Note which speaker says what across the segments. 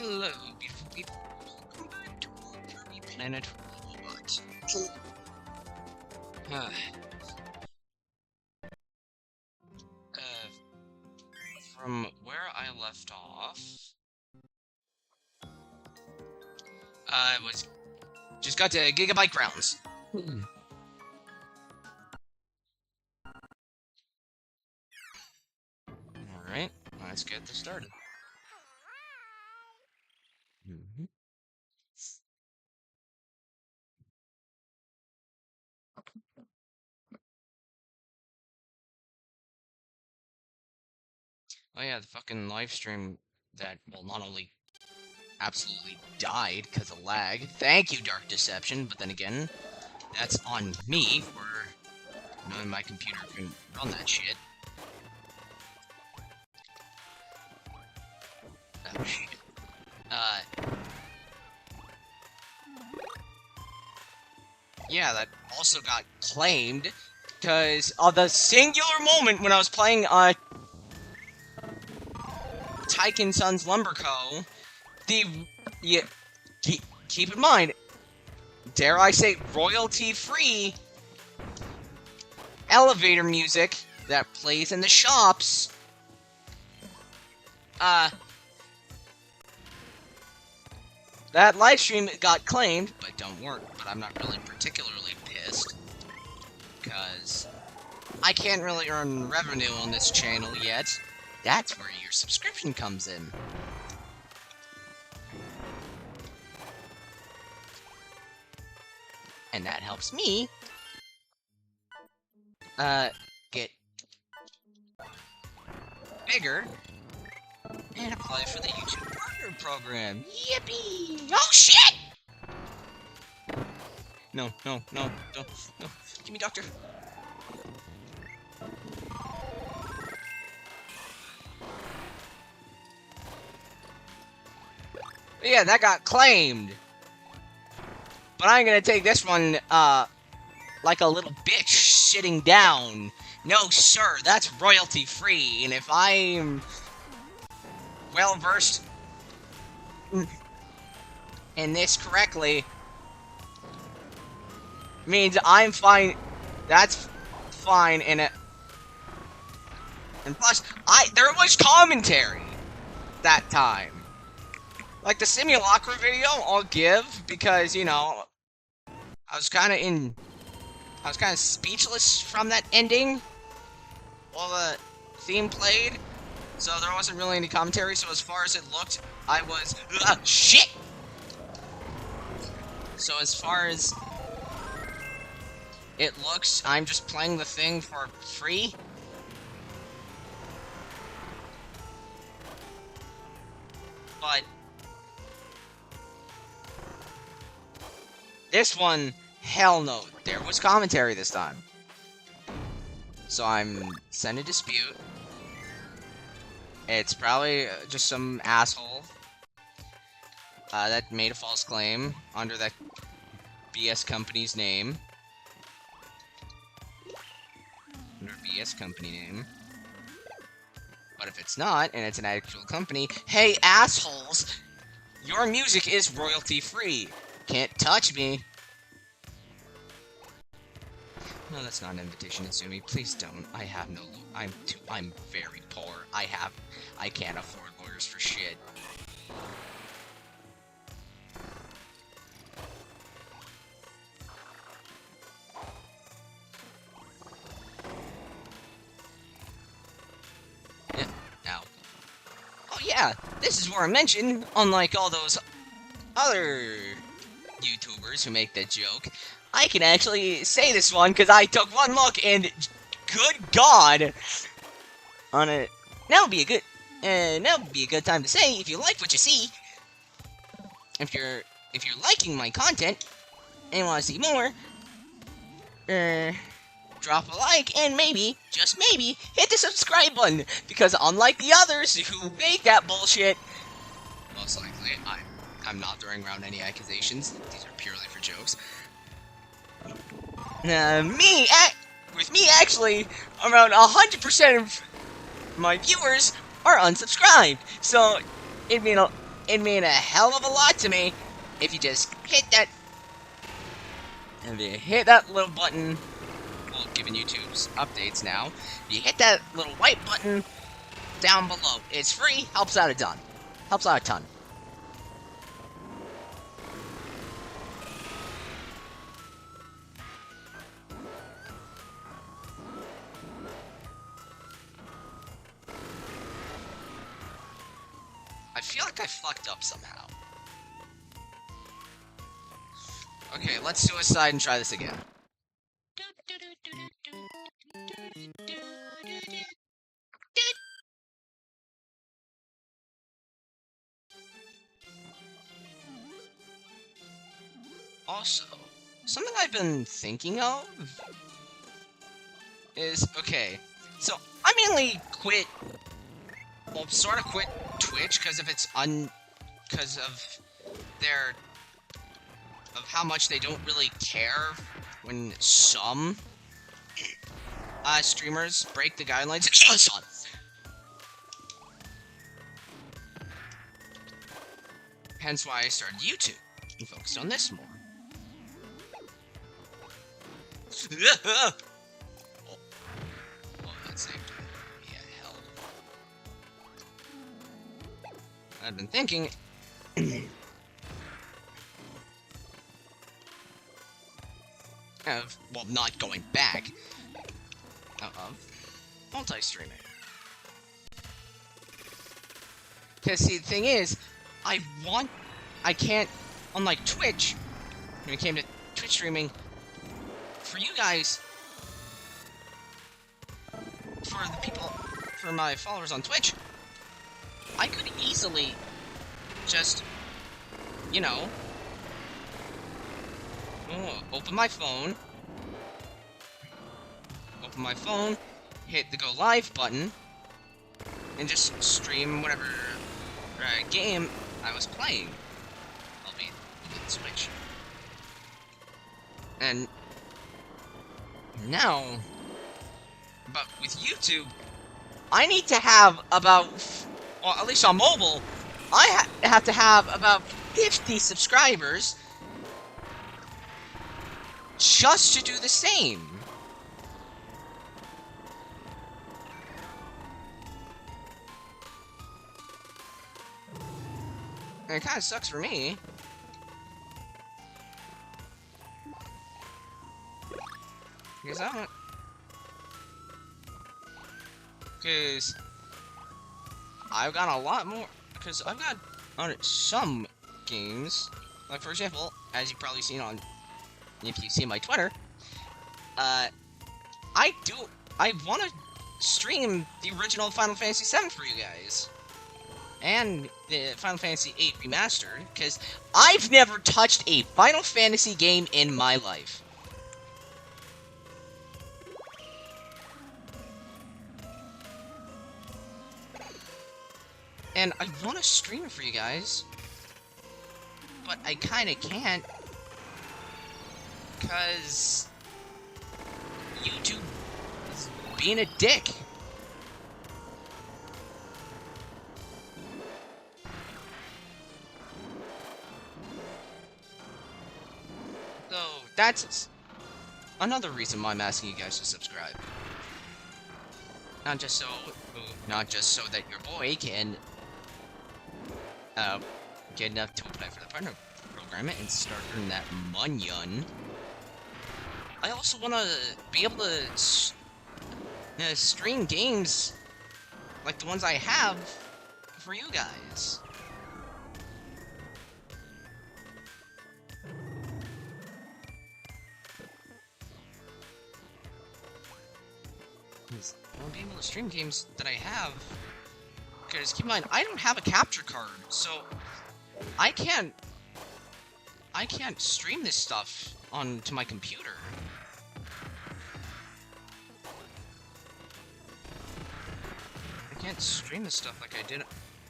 Speaker 1: Hello, beautiful people. Welcome back to Kirby Planet Robot. uh, from where I left off, I was just got to Gigabyte Grounds. Alright, let's get this started. Oh yeah, the fucking live stream that, well, not only absolutely died because of lag. Thank you, Dark Deception, but then again, that's on me for knowing my computer can run that shit. Oh shit. Yeah, that also got claimed because of the singular moment when I was playing Taiken Sun's Lumber Co. Keep in mind, dare I say, royalty-free elevator music that plays in the shops. That livestream got claimed, but don't work. But I'm not really particularly pissed, because I can't really earn revenue on this channel yet. That's where your subscription comes in. And that helps me, get bigger and apply for the YouTube Partner Program. Yippee! Oh shit! No, no, no, no, no. Give me doctor. Yeah, that got claimed. But I'm gonna take this one, like a little bitch sitting down. No, sir, that's royalty-free, and if I'm well-versed in this correctly, means I'm fine. That's fine, and plus, there was commentary that time. Like the simulacra video, I'll give, because, you know, I was kind of speechless from that ending while the theme played, so there wasn't really any commentary, so as far as it looked, I was, shit! So as far as it looks, I'm just playing the thing for free. But this one, hell no. There was commentary this time. So I'm sending a dispute. It's probably just some asshole that made a false claim under that BS company's name. Under BS company name. But if it's not, and it's an actual company, hey assholes! Your music is royalty-free. Can't touch me. No, that's not an invitation to sue me. Please don't. I have no. I'm very poor. I can't afford lawyers for shit. Yeah. Ow. Oh yeah, this is where I mentioned, unlike all those other YouTubers who make that joke, I can actually say this one because I took one look and, good God, on it. Now would be a good time to say, if you like what you see, if you're liking my content and want to see more, drop a like and maybe, just maybe, hit the subscribe button, because unlike the others who make that bullshit, most likely I'm not throwing around any accusations. These are purely for jokes. With me actually, around 100% of my viewers are unsubscribed. So, it'd mean it'd mean a hell of a lot to me if you just hit that... And if you hit that little button... Well, given YouTube's updates now, you hit that little white button down below. It's free, helps out a ton. Helps out a ton. I feel like I fucked up somehow. Okay, let's suicide and try this again. Also, something I've been thinking of is, okay, so I mainly quit, well, sort of quit Twitch because of its because of their, of how much they don't really care when some streamers break the guidelines. Hence why I started YouTube and focused on this more. Oh, that's it. Yeah, hell. I've been thinking. Of, well, not going back. Of multi-streaming. Because, see, the thing is, I can't, unlike Twitch, when it came to Twitch streaming, for you guys, for the people, for my followers on Twitch, I could easily just, you know, open my phone, hit the go live button, and just stream whatever game I was playing. I'll be on Switch. And now, but with YouTube, I need to have about, well, at least on mobile, I have to have about 50 subscribers just to do the same. And it kind of sucks for me. Because I don't... Because I've got a lot more... Because I've got on some games... Like, for example, as you've probably seen on... If you see my Twitter... I want to stream the original Final Fantasy VII for you guys. And the Final Fantasy VIII Remastered, because I've never touched a Final Fantasy game in my life. And I want to stream it for you guys, but I kind of can't, because YouTube is being a dick. So, that's another reason why I'm asking you guys to subscribe. Not just so that your boy can get enough to apply for the partner program and start earning that money. I also want to be able to stream games like the ones I have for you guys. I want to be able to stream games that I have. Because keep in mind, I don't have a capture card, so I can't stream this stuff onto my computer. I can't stream this stuff like I did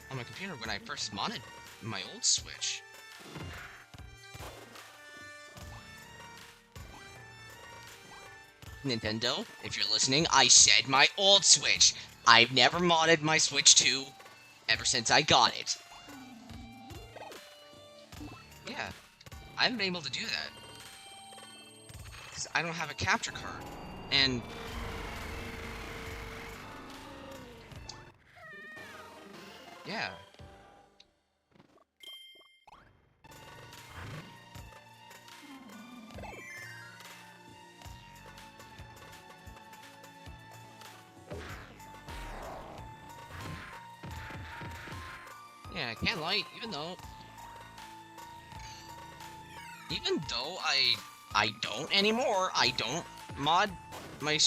Speaker 1: on my computer when I first modded my old Switch. Nintendo, if you're listening, I said my old Switch. I've never modded my Switch 2 ever since I got it. Yeah, I haven't been able to do that. Because I don't have a capture card. And... yeah. Yeah, I can't lie, even though I don't anymore, I don't mod my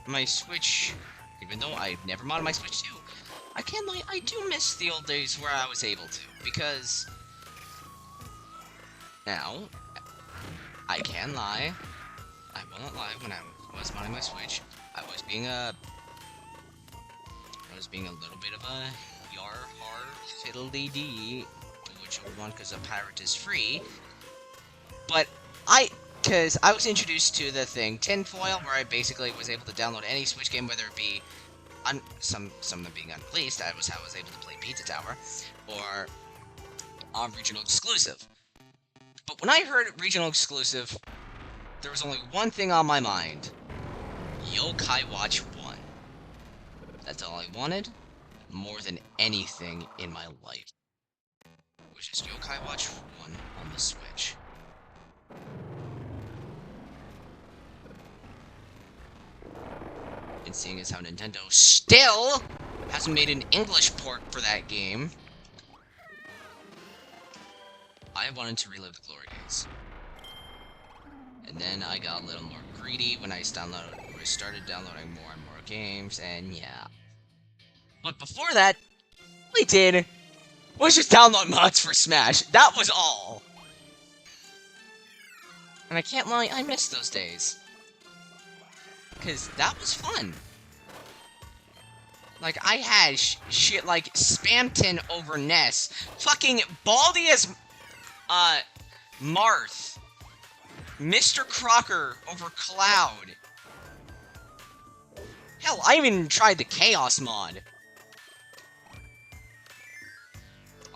Speaker 1: my Switch, even though I've never modded my Switch too. I can't lie, I do miss the old days where I was able to, because now I can lie. I will not lie. When I was modding my Switch, I was being a little bit of a yar har fiddly dee, which one because a pirate is free. But because I was introduced to the thing Tinfoil, where I basically was able to download any Switch game, whether it be some of them being unreleased. That was how I was able to play Pizza Tower, or regional exclusive. But when I heard regional exclusive, there was only one thing on my mind: Yokai Watch 1. That's all I wanted, more than anything in my life. It was just Yokai Watch 1 on the Switch. And seeing as how Nintendo still hasn't made an English port for that game, I wanted to relive the glory days. And then I got a little more greedy when I started downloading more and more games, and yeah. But before that, all I did was just download mods for Smash. That was all. And I can't lie, I miss those days. Because that was fun. Like, I had shit like Spamton over Ness. Fucking Baldy as, Marth. Mr. Crocker over Cloud. Hell, I even tried the Chaos mod.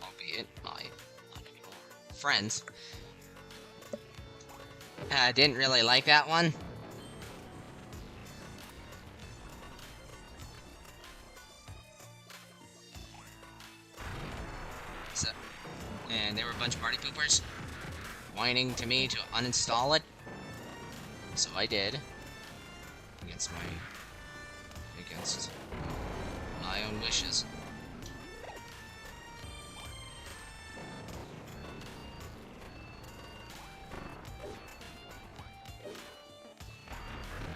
Speaker 1: Albeit, not anymore. Friends. I didn't really like that one. So, and there were a bunch of party poopers whining to me to uninstall it. So I did. Against my own wishes.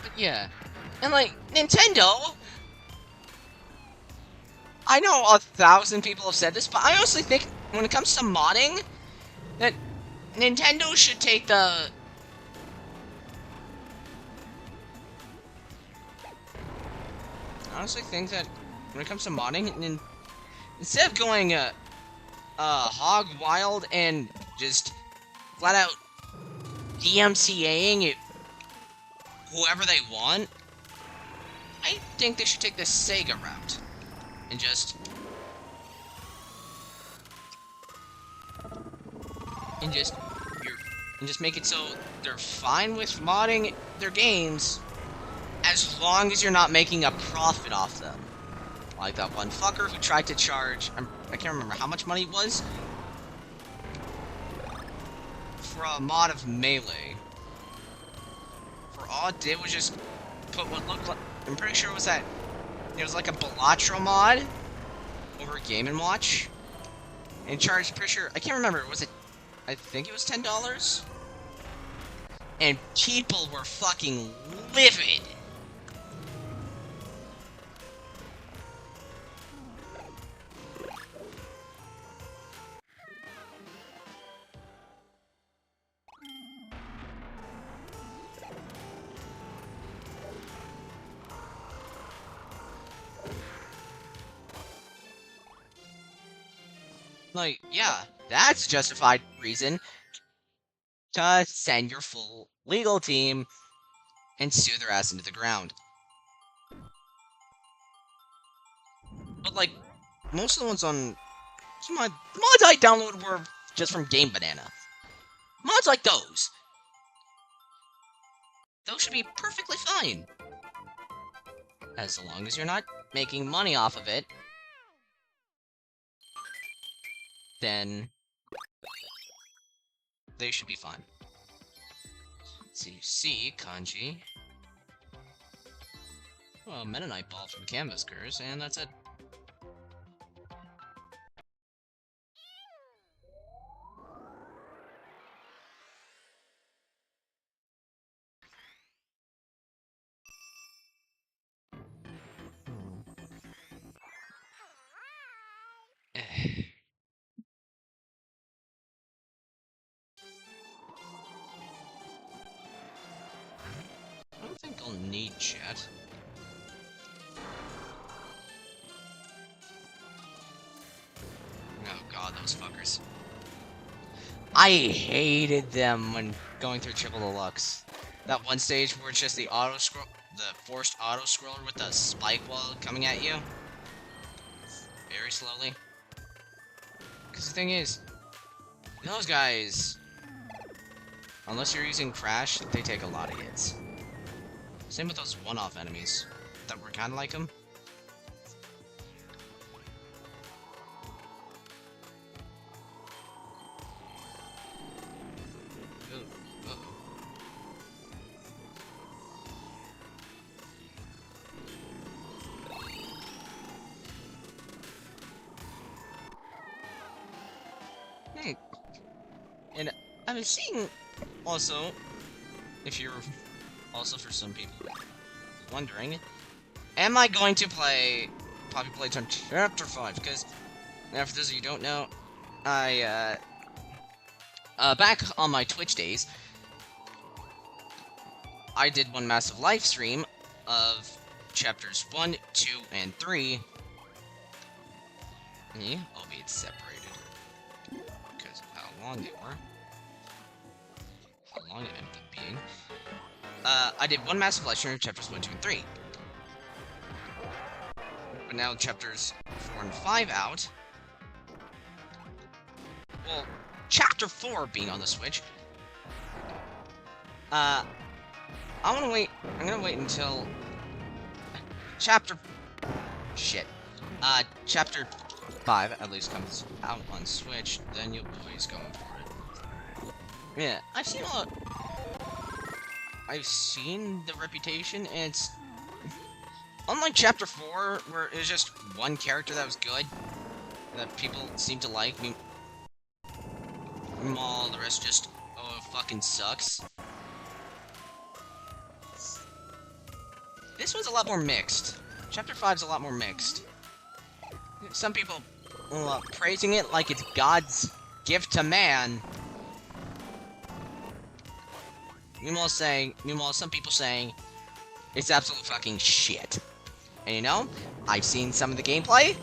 Speaker 1: But yeah. And like, Nintendo, I know 1,000 people have said this, but I honestly think when it comes to modding, that Nintendo should take the... I honestly think that when it comes to modding, instead of going hog wild and just flat out DMCAing it whoever they want, I think they should take the Sega route and just make it so they're fine with modding their games as long as you're not making a profit off them. Like that one fucker who tried to charge, I can't remember how much money it was, for a mod of Melee. For all it did was just put what looked like, I'm pretty sure it was like a Balatro mod over Game & Watch. And charged, pretty sure, I can't remember, I think it was $10? And people were fucking livid. Like, yeah, that's justified reason to send your full legal team and sue their ass into the ground. But, like, most of the ones on... the mods I downloaded were just from Game Banana. Mods like those. Those should be perfectly fine. As long as you're not making money off of it, then they should be fine. Let's see, C, kanji. Well, Mennonite ball from Canvaskers, and that's it. I don't think I'll need chat. Oh god, those fuckers. I hated them when going through Triple Deluxe. That one stage where it's just the auto-scroll, the forced auto-scroller with the spike wall coming at you. Very slowly. Because the thing is, those guys, unless you're using Crash, they take a lot of hits. Same with those one-off enemies that were kind of like them. And I'm seeing also, if you're also for some people wondering, am I going to play Poppy Playtime Chapter 5? Because, now for those of you who don't know, I, back on my Twitch days, I did one massive live stream of Chapters 1, 2, and 3. Yeah, albeit separated. Because of how long they were. How long it ended up being. I did one massive live stream of Chapters 1, 2, and 3. But now Chapters 4 and 5 out. Well, Chapter 4 being on the Switch. I'm gonna wait until Chapter 5 at least comes out on Switch, then you'll always go for it. Yeah, I've seen the reputation, and it's unlike Chapter 4, where it was just one character that was good, that people seem to like. All the rest just, oh, it fucking sucks. This one's a lot more mixed. Chapter 5's a lot more mixed. Some people praising it like it's God's gift to man. Meanwhile, some people saying it's absolute fucking shit. And you know, I've seen some of the gameplay,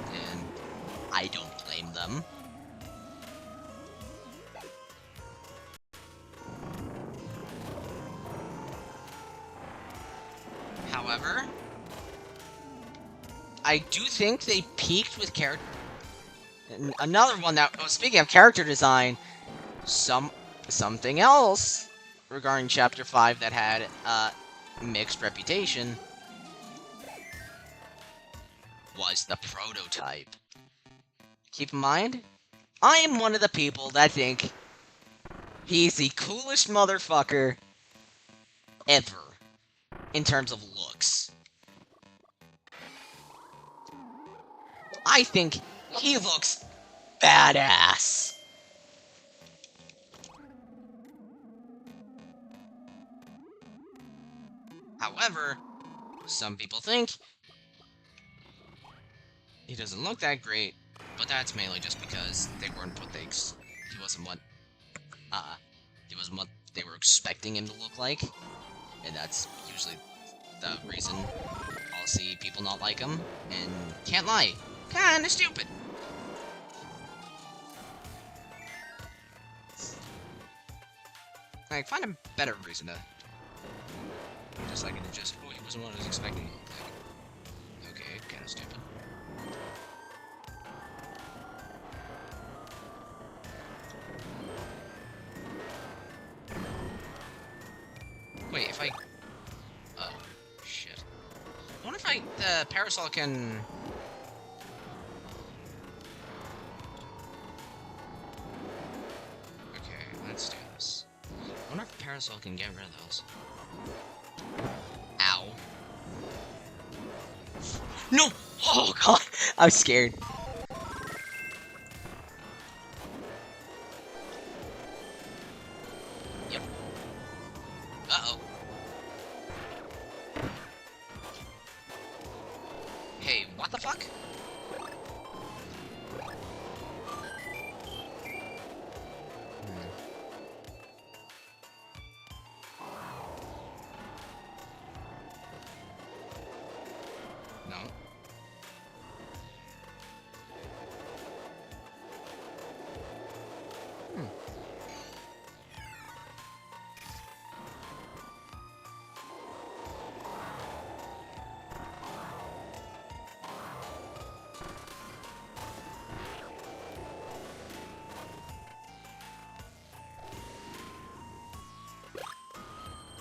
Speaker 1: and I don't blame them. However, I do think they peaked with character. Another one that, oh, speaking of character design, something else regarding Chapter 5 that had mixed reputation was the prototype. Keep in mind, I am one of the people that think he's the coolest motherfucker ever in terms of looks. I think he looks badass. However, some people think he doesn't look that great, but that's mainly just because they weren't what he wasn't what they were expecting him to look like, and that's usually the reason I'll see people not like him, and can't lie, kinda stupid. Like, find a better reason to just like it just, oh, he wasn't what I was expecting. Like, okay, kinda stupid. the parasol can... Okay, let's do this. I wonder if parasol can get rid of those. Ow. No! Oh god! I'm scared. Yep. Uh-oh. Hey, what the fuck? No.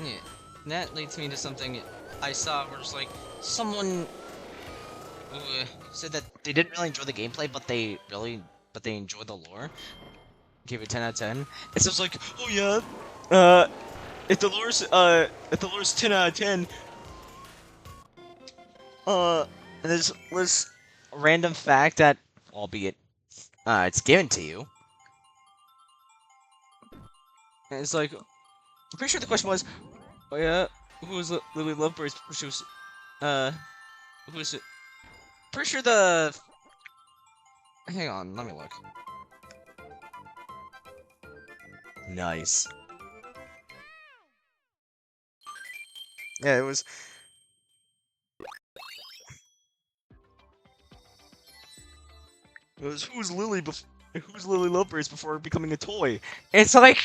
Speaker 1: Yeah, that leads me to something I saw where it's like, someone said that they didn't really enjoy the gameplay, but they enjoyed the lore. Gave it 10 out of 10. It's just like, oh yeah, if the lore's 10 out of 10, there's this random fact that, albeit, it's given to you. And it's like, I'm pretty sure the question was, oh yeah, who was Lily Loveberry's? She was, who was it? Pretty sure the. Hang on, let me look. Nice. Yeah, it was. It was who's Lily Loveberry's before becoming a toy? It's like.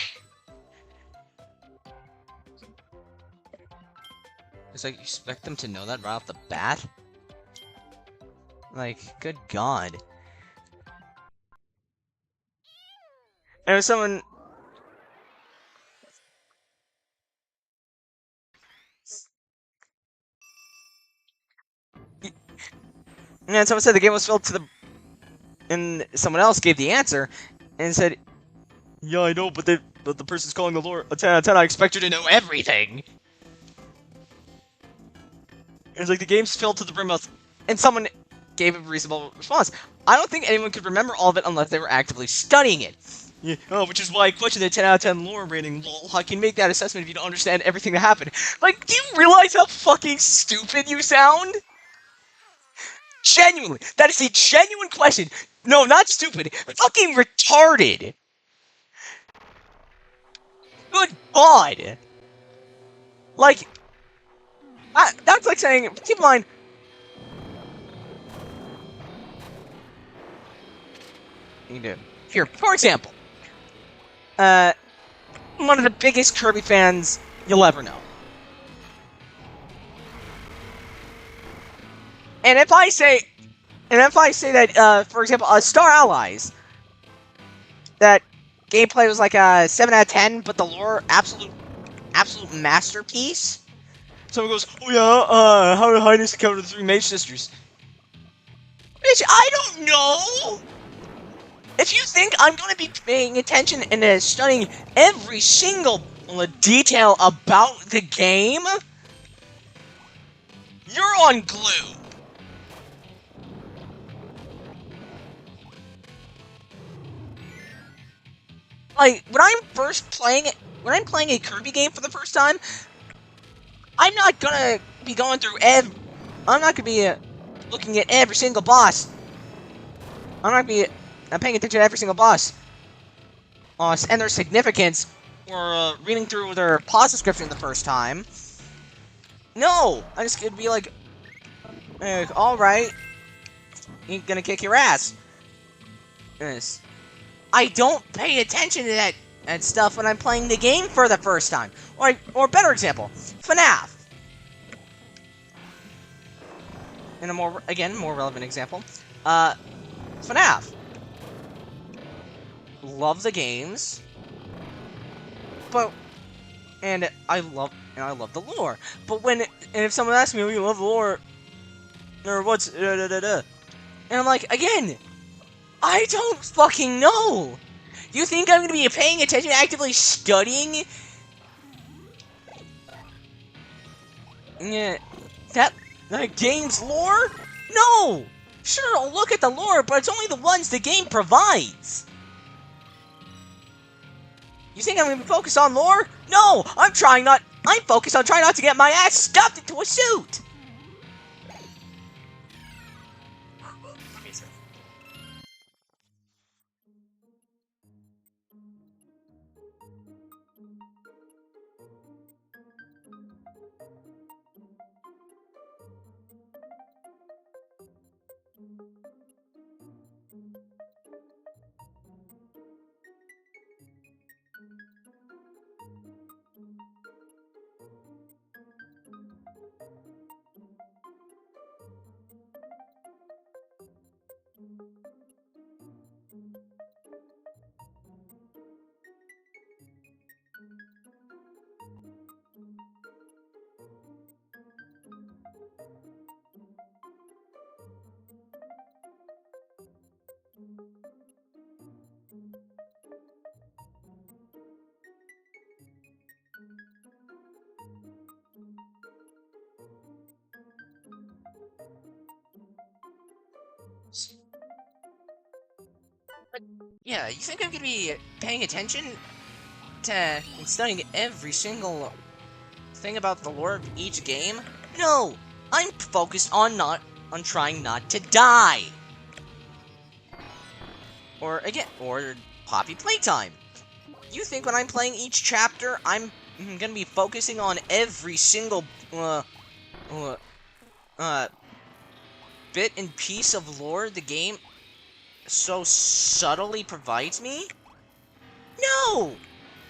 Speaker 1: It's like you expect them to know that right off the bat? Like, good god. And if someone... And someone said the game was filled to the... And someone else gave the answer, and said, yeah, I know, but the person's calling the lore a 10 out of 10, I expect you to know everything! And it's like, the game's filled to the brim of... And someone gave a reasonable response. I don't think anyone could remember all of it unless they were actively studying it. Yeah, oh, which is why I question the 10 out of 10 lore rating. Lol, I can make that assessment if you don't understand everything that happened. Like, do you realize how fucking stupid you sound? Genuinely, that is a genuine question. No, not stupid. Fucking retarded. Good god. Like, that's like saying, keep in mind, you do. Here, for example, one of the biggest Kirby fans you'll ever know. And if I say that, for example, Star Allies, that gameplay was like a 7 out of 10, but the lore, absolute masterpiece. Someone goes, oh yeah, how did Highness encounter the 3 Mage Sisters? Bitch, I don't know! If you think I'm gonna be paying attention and studying every single detail about the game, you're on glue. Like, when I'm playing a Kirby game for the first time, I'm not gonna be going through I'm not gonna be looking at every single boss. I'm paying attention to every single boss. And their significance, or reading through their pause description the first time. No! I just could be like, alright. You're gonna kick your ass. Yes. I don't pay attention to that stuff when I'm playing the game for the first time. Or better example, FNAF. And a more relevant example, FNAF. Love the games, and I love the lore. But if someone asks me, "Oh, you love the lore," Or what's And I'm like, again, I don't fucking know. You think I'm gonna be paying attention, actively studying? Yeah, that game's lore? No! Sure, I'll look at the lore, but it's only the ones the game provides. You think I'm gonna be focused on lore? No! I'm focused on trying not to get my ass stuffed into a suit! But, yeah, you think I'm gonna be paying attention to and studying every single thing about the lore of each game? No! I'm focused on trying not to die! Or Poppy Playtime. You think when I'm playing each chapter, I'm gonna be focusing on every single, uh, uh, bit and piece of lore the game so subtly provides me? No!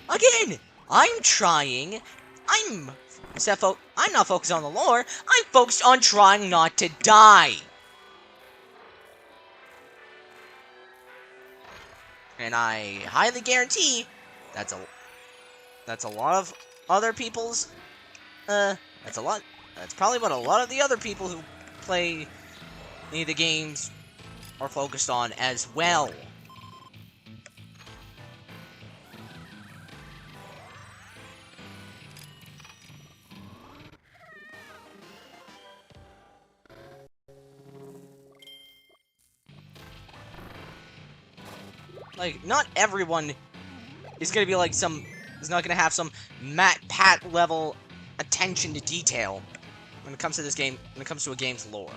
Speaker 1: Again, I'm trying. I'm I'm not focused on the lore. I'm focused on trying not to die. And I highly guarantee that's a lot of other people's that's probably what a lot of the other people who play the games are focused on as well. Like, not everyone is gonna be like is not gonna have some Matt Pat level attention to detail when it comes to this game, when it comes to a game's lore.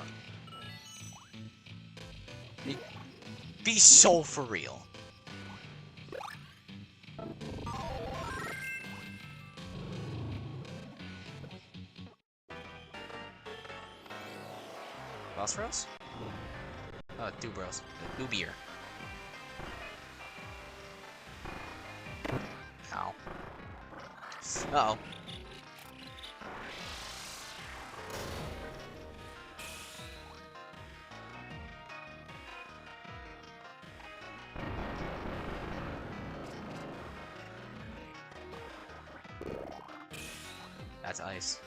Speaker 1: Be so for real. Boss Bros? Oh, two bros. Two beer. Ow. Uh-oh. That's ice.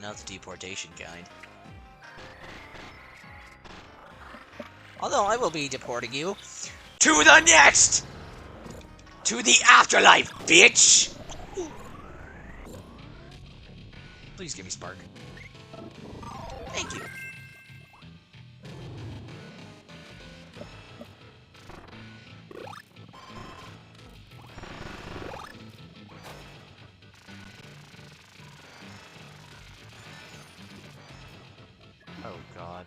Speaker 1: Not the deportation kind. Although I will be deporting you to the next! To the afterlife, bitch! Please give me Spark. Thank you. Oh god.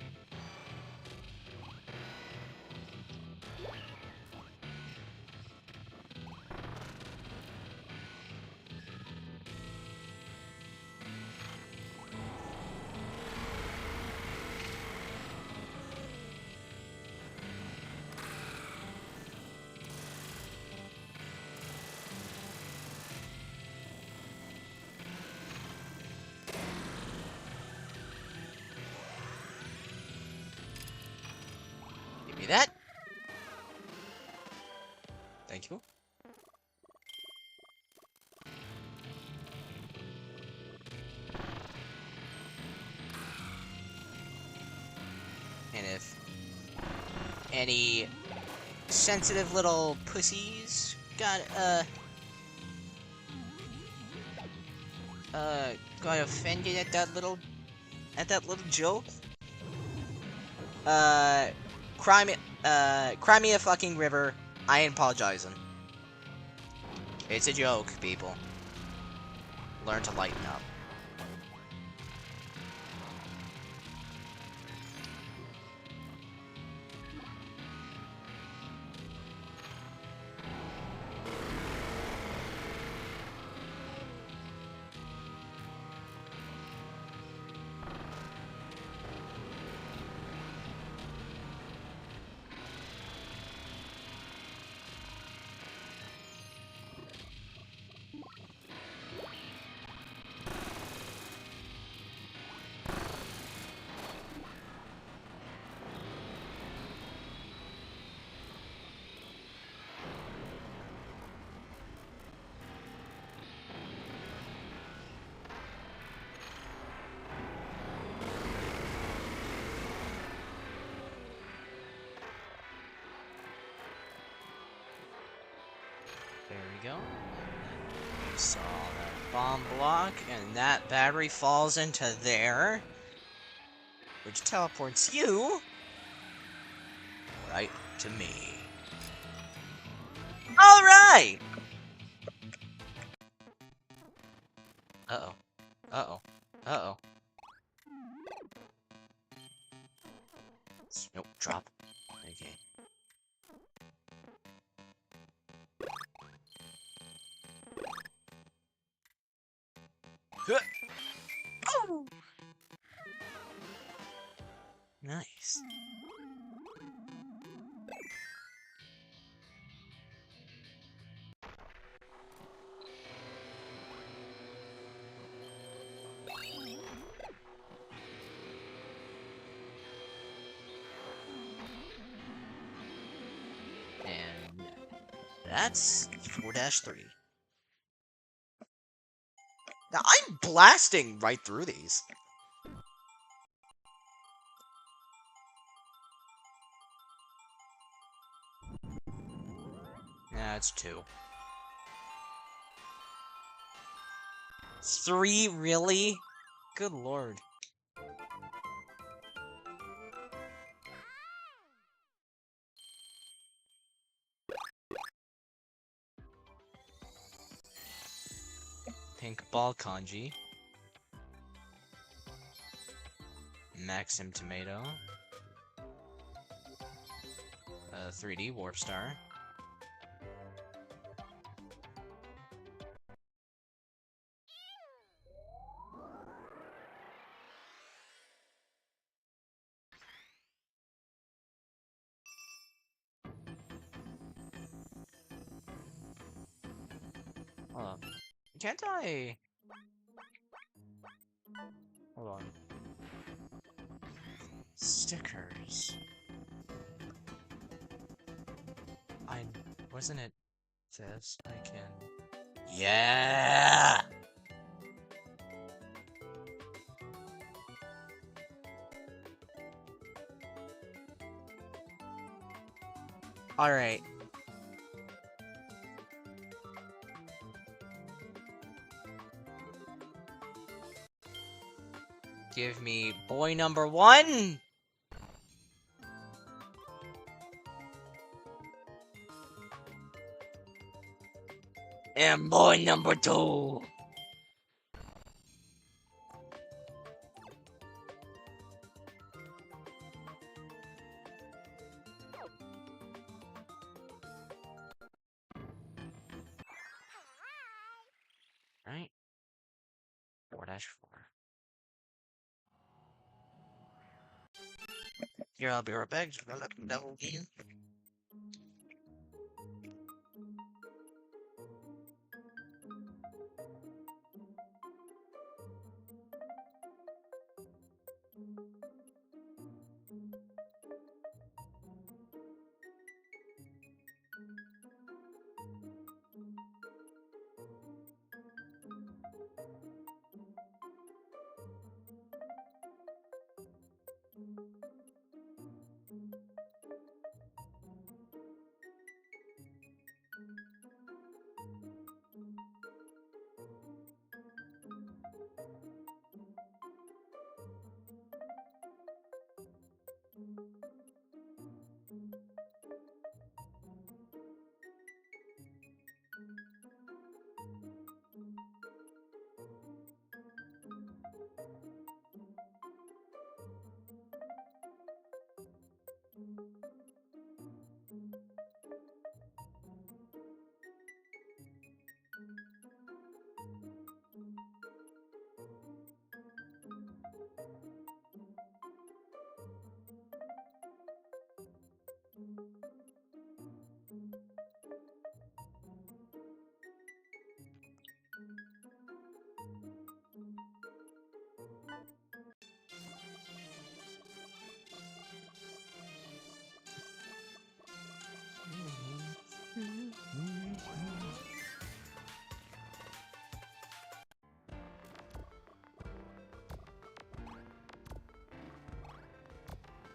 Speaker 1: Give me that. Thank you. any sensitive little pussies got got offended at that little joke, cry me a fucking river. I ain't apologizing. It's a joke, people. Learn to lighten up. There we go. We saw that bomb block, and that battery falls into there, which teleports you right to me. Alright! Uh-oh. Uh-oh. Uh-oh. Nope, drop. Okay. Oh! Nice. And that's 4-3. Now, I'm blasting right through these. Yeah, it's 2. 3, really? Good lord. Pink ball kanji. Maxim tomato. 3D warp star. Hold on. Can't I? Hold on. Stickers. Wasn't it this? I can. Yeah! Alright. Give me boy number 1! And boy number 2! Right? 4-4. Here, I'll be right back. Just gonna let the devil in.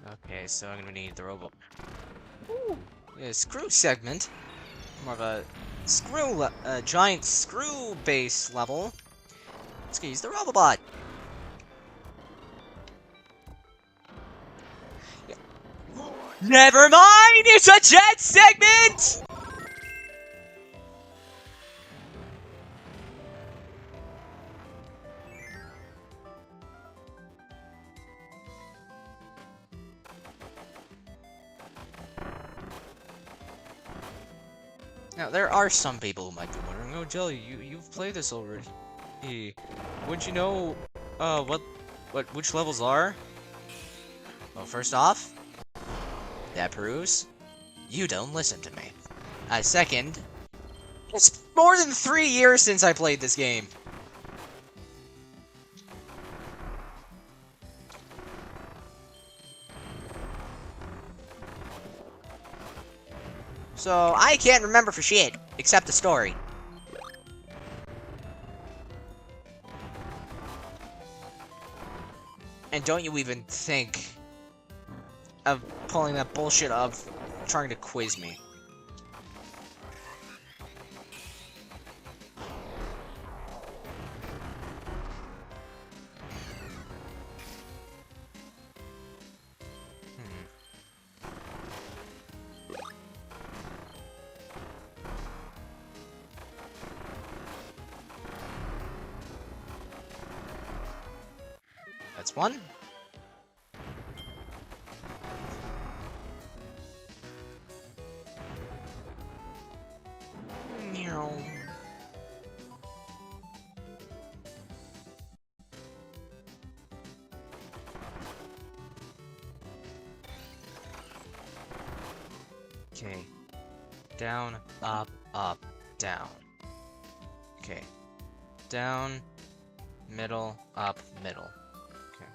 Speaker 1: Okay, so I'm gonna need the robot. Ooh, yeah, screw segment. More of a giant screw base level. Let's use the Robobot. Yeah. Never mind, it's a jet segment! Now, there are some people who might be wondering, oh, Jelly, you've played this already. Wouldn't you know, which levels are? Well, first off, that proves you don't listen to me. Second, it's more than 3 years since I played this game. So, I can't remember for shit, except the story. And don't you even think of pulling that bullshit of trying to quiz me. That's one. Okay. Down, up, down. Okay. Down, middle, up, middle. Okay.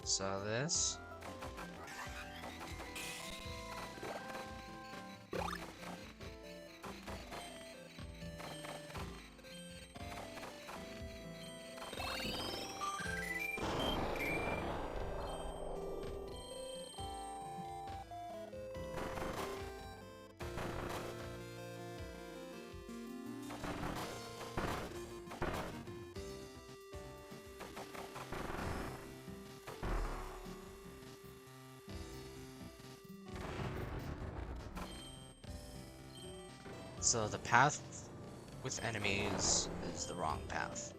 Speaker 1: So this. So the path with enemies is the wrong path.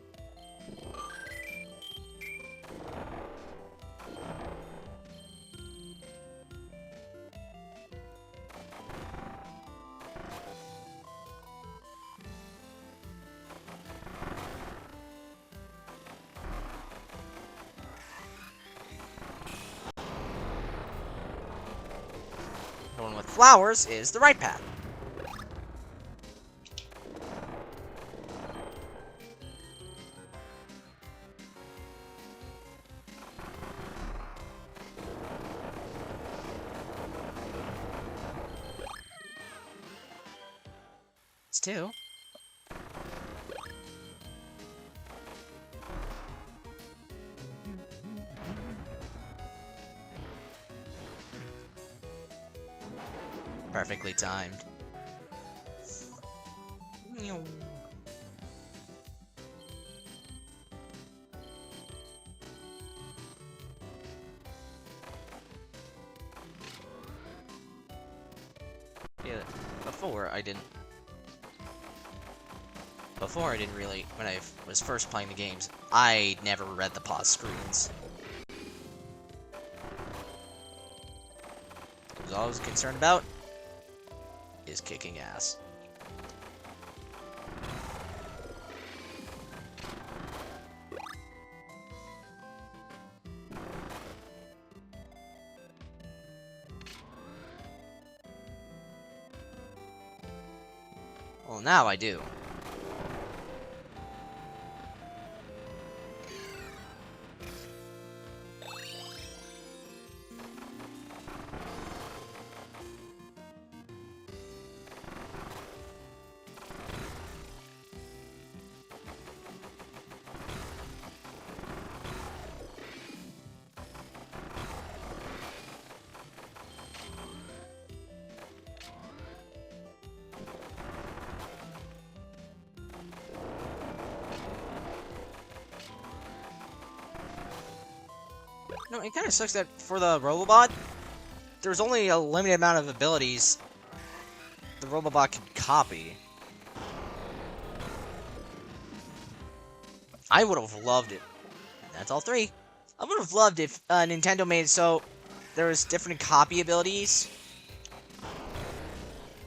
Speaker 1: The one with flowers is the right path. It's two. Perfectly timed. Yeah, before I didn't really, when I was first playing the games, I never read the pause screens. Because all I was concerned about is kicking ass. Well, now I do. No, it kind of sucks that for the Robobot, there's only a limited amount of abilities the Robobot can copy. I would have loved it. That's all 3. I would have loved if Nintendo made it so there was different copy abilities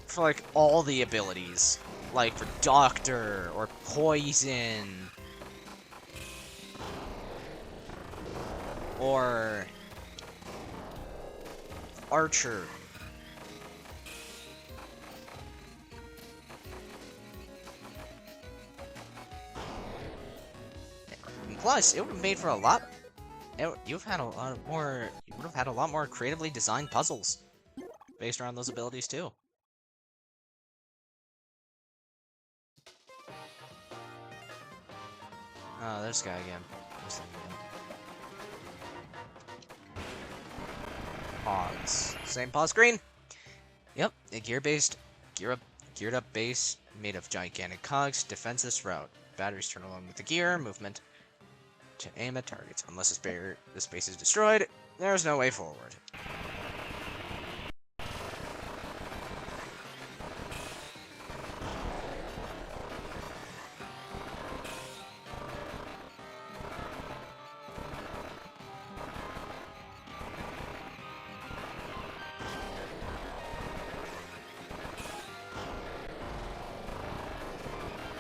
Speaker 1: for, like, all the abilities. Like, for Doctor, or Poison, or Archer. And plus, it would have made for a lot. You've had a lot more. You would have had a lot more creatively designed puzzles based around those abilities too. Oh, there's this guy again. There's him again. Pause. Same pause screen. Yep, a geared up base made of gigantic cogs defends this route. Batteries turn along with the gear movement to aim at targets. Unless the space is destroyed, there's no way forward.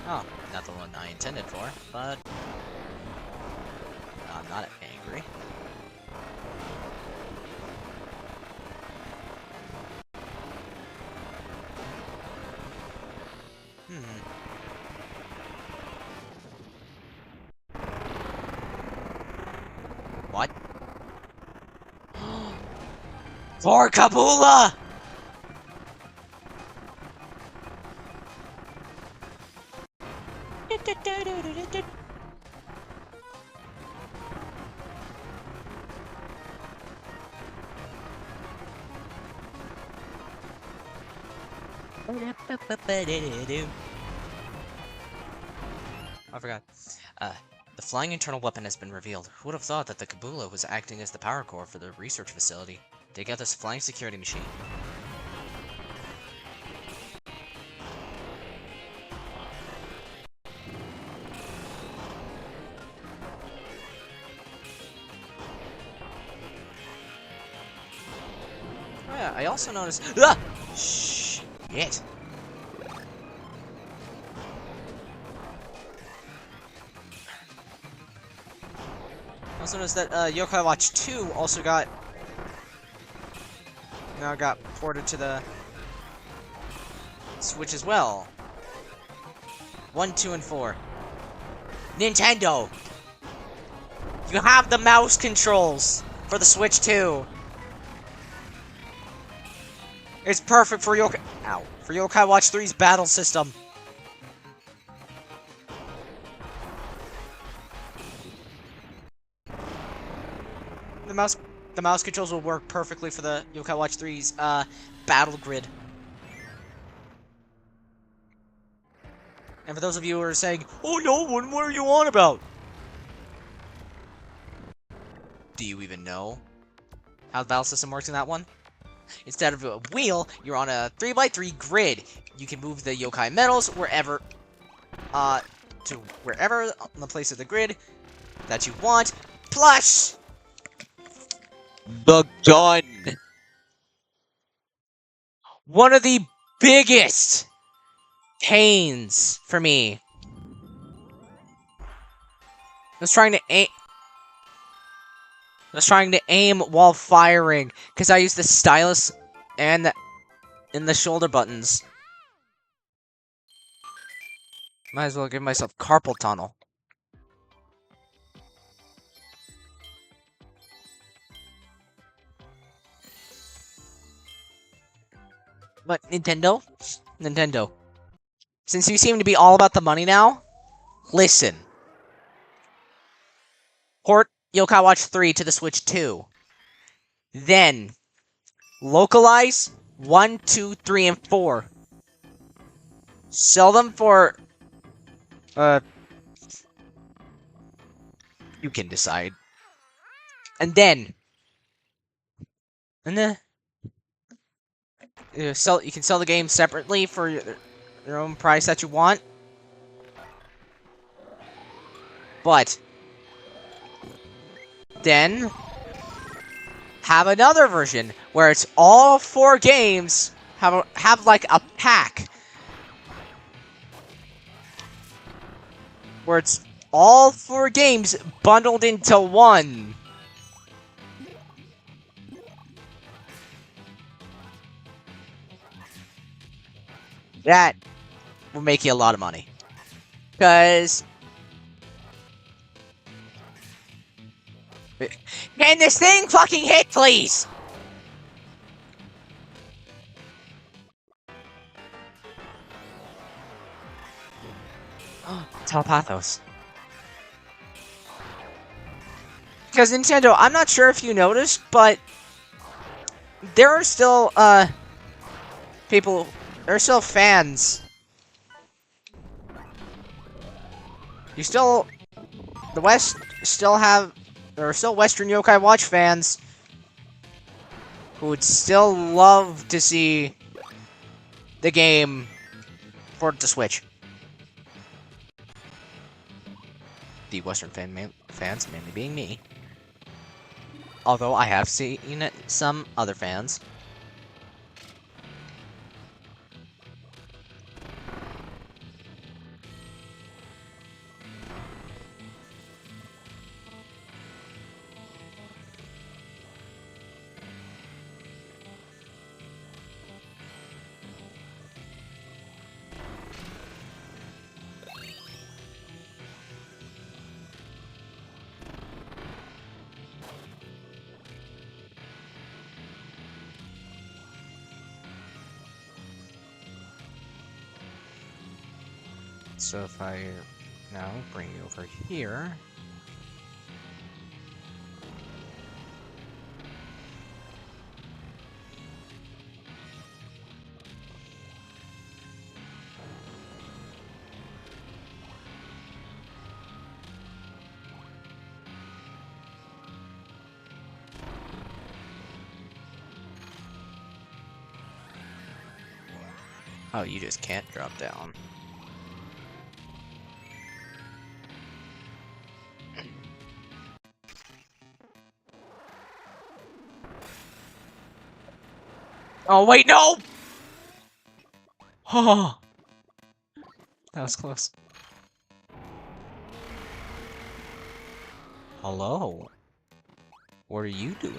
Speaker 1: Oh, not the one I intended for, but I'm not angry. What? For Kabula! I forgot. The flying internal weapon has been revealed. Who would have thought that the Kabula was acting as the power core for the research facility? They got this flying security machine. Oh yeah, I also noticed. Ah! Shit. I also noticed that Yokai Watch 2 also got ported to the Switch as well. 1, 2, and 4. Nintendo! You have the mouse controls for the Switch 2. It's perfect for Yokai Watch 3's battle system. The mouse controls will work perfectly for the Yokai Watch 3's battle grid. And for those of you who are saying, "Oh no, what are you on about?" Do you even know how the battle system works in that one? Instead of a wheel, you're on a 3x3 grid. You can move the yokai medals wherever, to wherever on the place of the grid that you want. Plus, the gun. One of the biggest pains for me. I was trying to aim while firing because I used the stylus and the shoulder buttons. Might as well give myself carpal tunnel. But Nintendo, since you seem to be all about the money now, listen. Port Yokai Watch 3 to the Switch 2. Then, localize 1, 2, 3, and 4. Sell them for... you can decide. And then you can sell the game separately for your own price that you want. But then have another version where it's all 4 games. Have like a pack where it's all 4 games bundled into one. That will make you a lot of money. Because can this thing fucking hit, please? Telepathos. Because Nintendo, I'm not sure if you noticed, but there are still, people, there are still fans. The West still have, there are still Western Yokai Watch fans who would still love to see the game for the Switch. The Western fans mainly being me. Although I have seen some other fans. So if I now bring you over here. Oh, you just can't drop down. Oh, wait, no! Oh, that was close. Hello. What are you doing?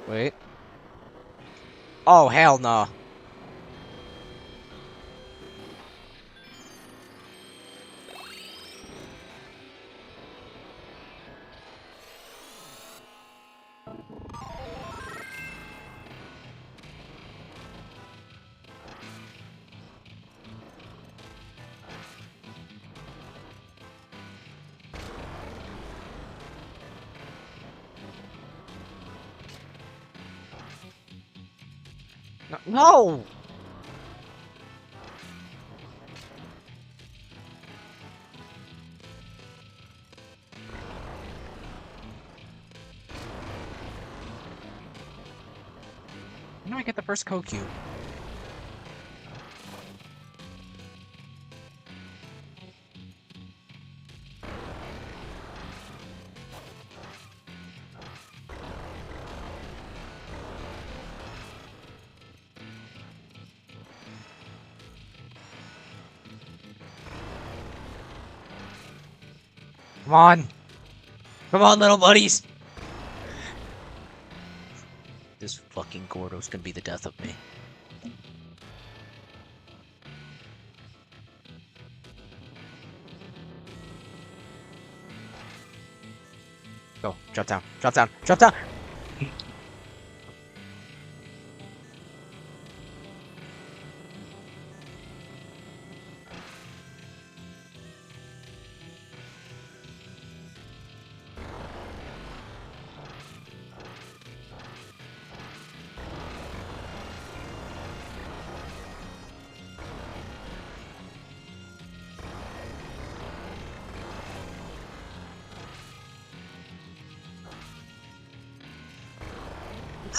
Speaker 1: Wait. Oh, hell no. No! When do I get the first code cube? Come on! Come on, little buddies! This fucking Gordo's gonna be the death of me. Go. Drop down. Drop down. Drop down!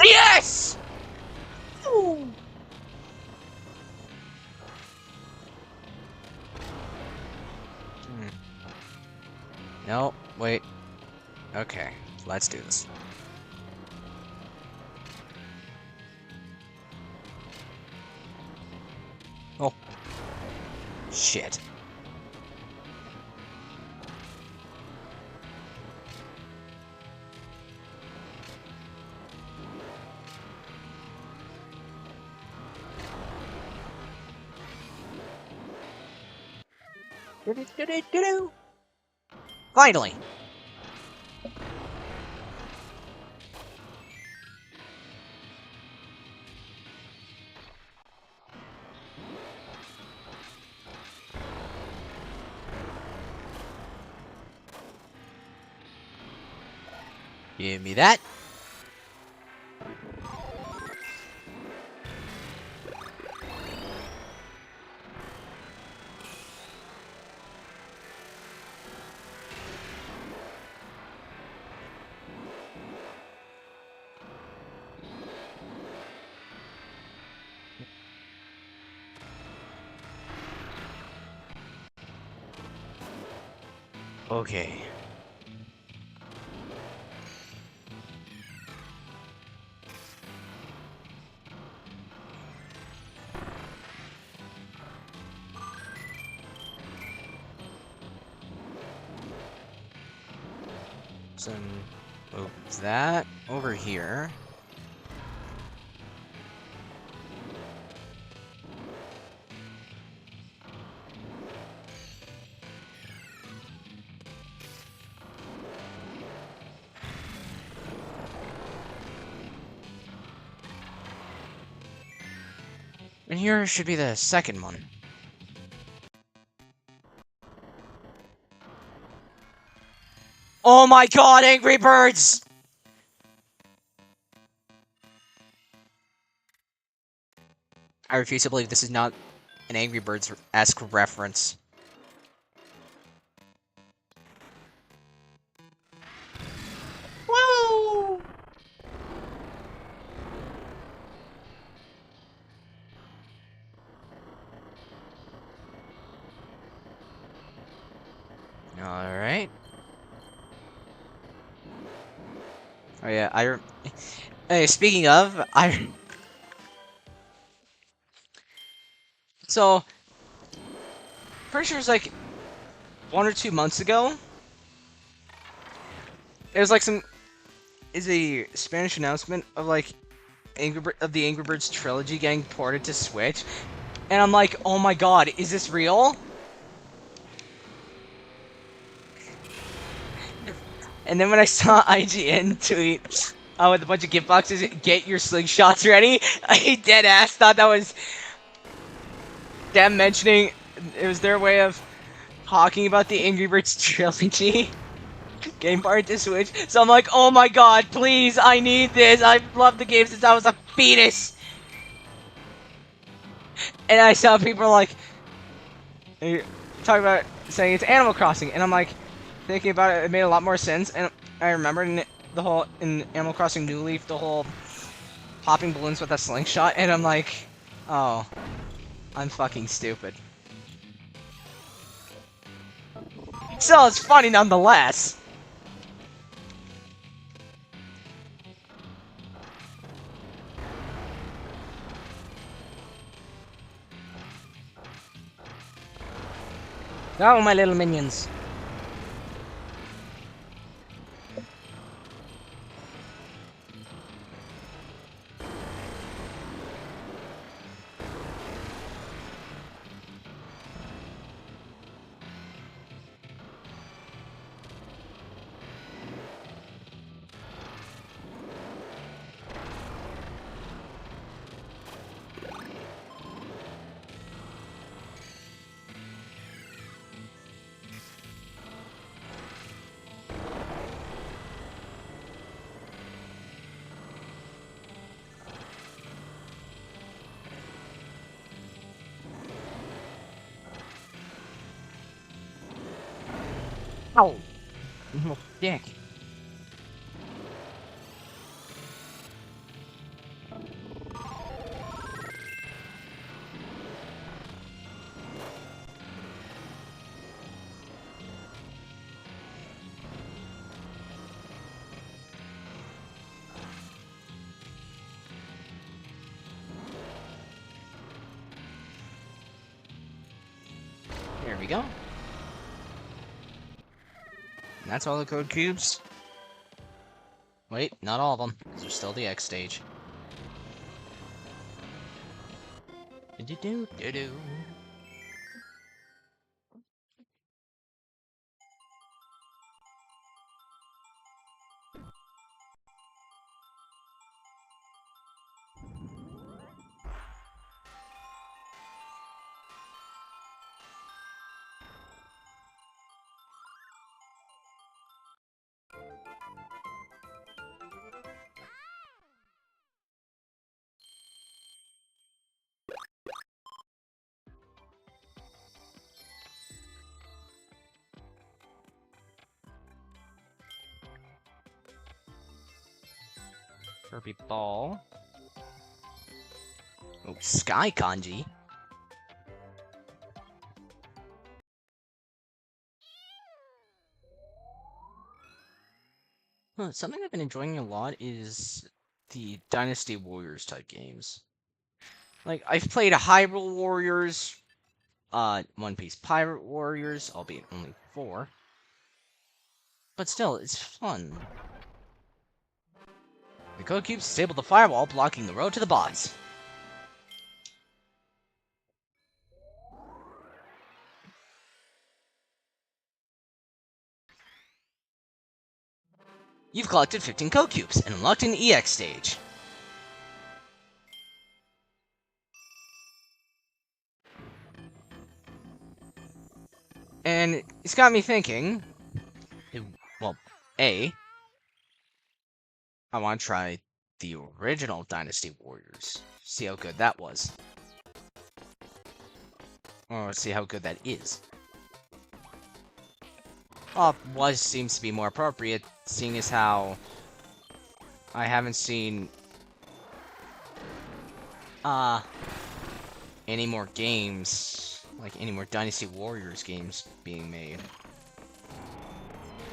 Speaker 1: Yes! Ooh. No, wait. Okay, let's do this. Oh. Shit. Finally! Give me that. Okay. So, move that over here. And here should be the second one. Oh my god, Angry Birds! I refuse to believe this is not an Angry Birds-esque reference. Woo! Alright. Oh yeah, Hey, speaking of, So, pretty sure it's like 1 or 2 months ago. It was like is a Spanish announcement of like of the Angry Birds trilogy getting ported to Switch, and I'm like, oh my god, is this real? And then when I saw IGN tweet with a bunch of gift boxes, get your slingshots ready, I dead ass thought that was them mentioning it was their way of talking about the Angry Birds trilogy game part to Switch. So I'm like, oh my god, please, I need this. I've loved the game since I was a fetus. And I saw people like talking about saying it's Animal Crossing, and I'm like thinking about it. It made a lot more sense, and I remember in Animal Crossing New Leaf the whole popping balloons with a slingshot, and I'm like, oh, I'm fucking stupid. So it's funny nonetheless. Oh, my little minions. Ow. Oh, dick. we go. And that's all the code cubes. Wait, not all of them, because there's still the X stage. Do-do-do-do-do. Kirby Ball. Oh, Sky Kanji. Huh, something I've been enjoying a lot is the Dynasty Warriors type games. Like, I've played Hyrule Warriors, One Piece Pirate Warriors, albeit only 4. But still, it's fun. The code cubes disable the firewall, blocking the road to the boss. You've collected 15 code cubes and unlocked an EX stage. And it's got me thinking, well, A, I want to try the original Dynasty Warriors. See how good that was. Or see how good that is. Was seems to be more appropriate, seeing as how I haven't seen any more games, like any more Dynasty Warriors games being made.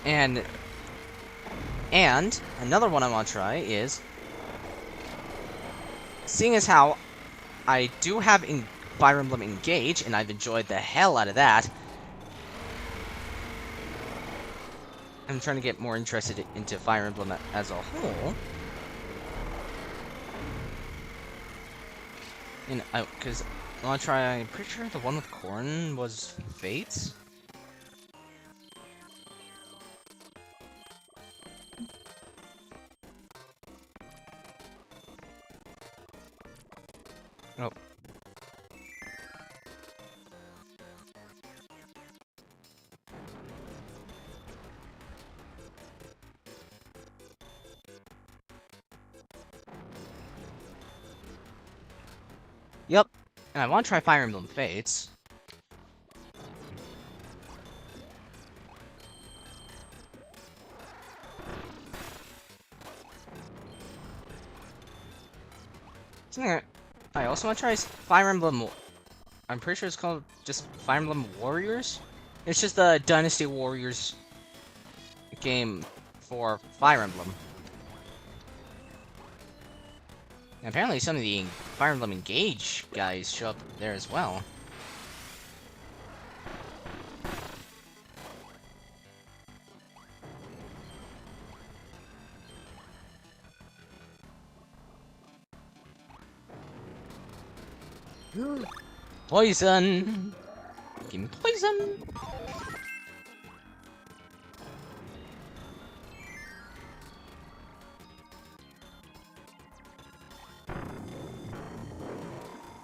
Speaker 1: And another one I want to try is, seeing as how I do have Fire Emblem Engage, and I've enjoyed the hell out of that, I'm trying to get more interested into Fire Emblem as a whole. And because I want to try, I'm pretty sure the one with Corrin was Fates. Oh. Yep. And I want to try Fire Emblem Fates. I also want to try Fire Emblem. I'm pretty sure it's called just Fire Emblem Warriors. It's just the Dynasty Warriors game for Fire Emblem. And apparently some of the Fire Emblem Engage guys show up there as well. Poison! Give me poison!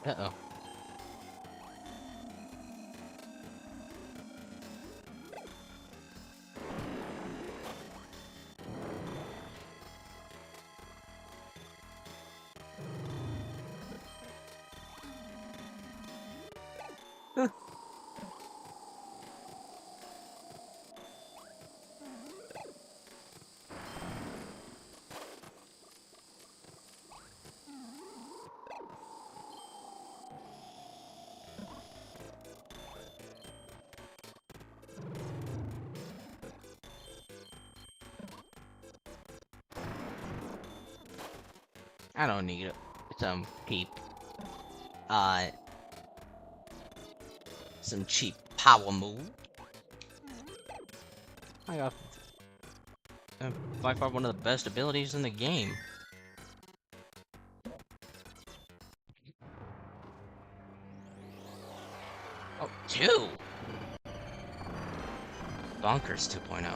Speaker 1: Uh-oh. I don't need some cheap power move. I got by far one of the best abilities in the game. Oh, 2! Bonkers 2.0.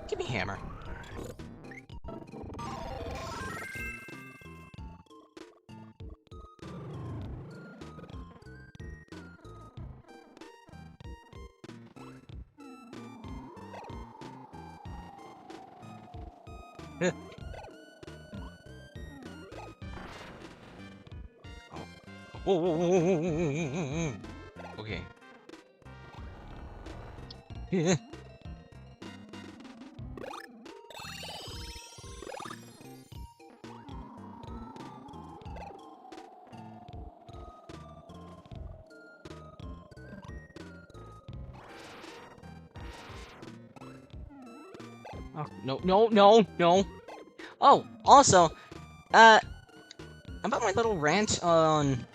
Speaker 1: Give me hammer. Oh. Okay. Oh, no. Oh, also, about my little rant on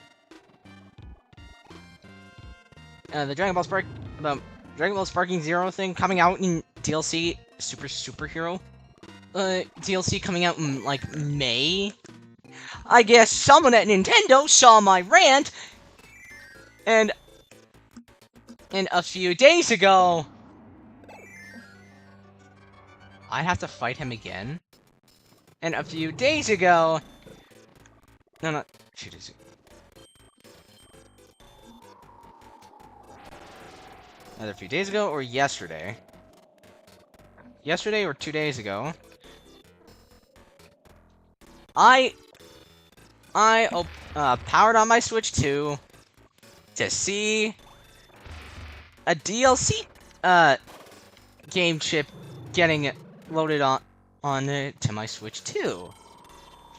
Speaker 1: the Dragon Ball Spark about Dragon Ball Sparking Zero thing coming out in DLC Superhero DLC coming out in like May. I guess someone at Nintendo saw my rant and a few days ago I'd have to fight him again. And a few days ago no, 2 days ago. Either a few days ago or yesterday. Yesterday or 2 days ago. I powered on my Switch 2 to see a DLC game chip getting loaded on to my Switch 2.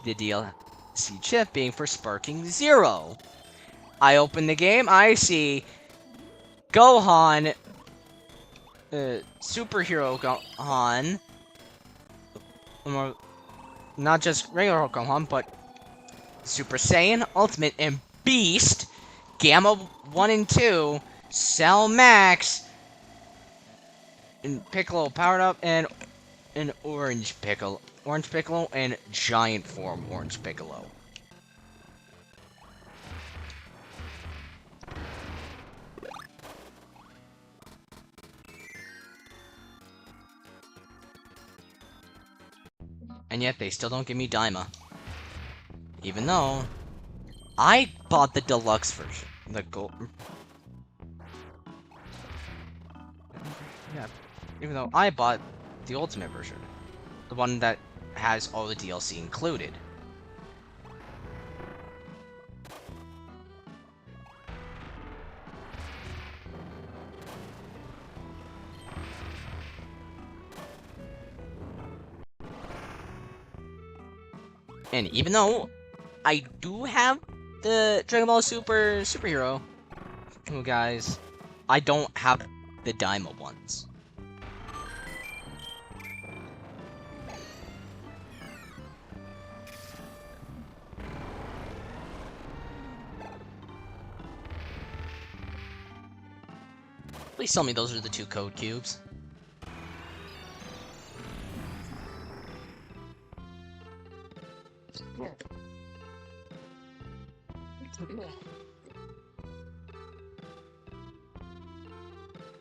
Speaker 1: The DLC chip being for Sparking Zero. I open the game, I see Gohan, Superhero Gohan, not just regular Gohan, but Super Saiyan, Ultimate, and Beast, Gamma 1 and 2, Cell Max, and Piccolo powered up, and an Orange Piccolo, and Giant Form Orange Piccolo. And yet they still don't give me Daima. Even though I bought the deluxe version. The gold. Yeah. Even though I bought the ultimate version. The one that has all the DLC included. And even though I do have the Dragon Ball Superhero, guys, I don't have the Daima ones. Please tell me those are the 2 code cubes.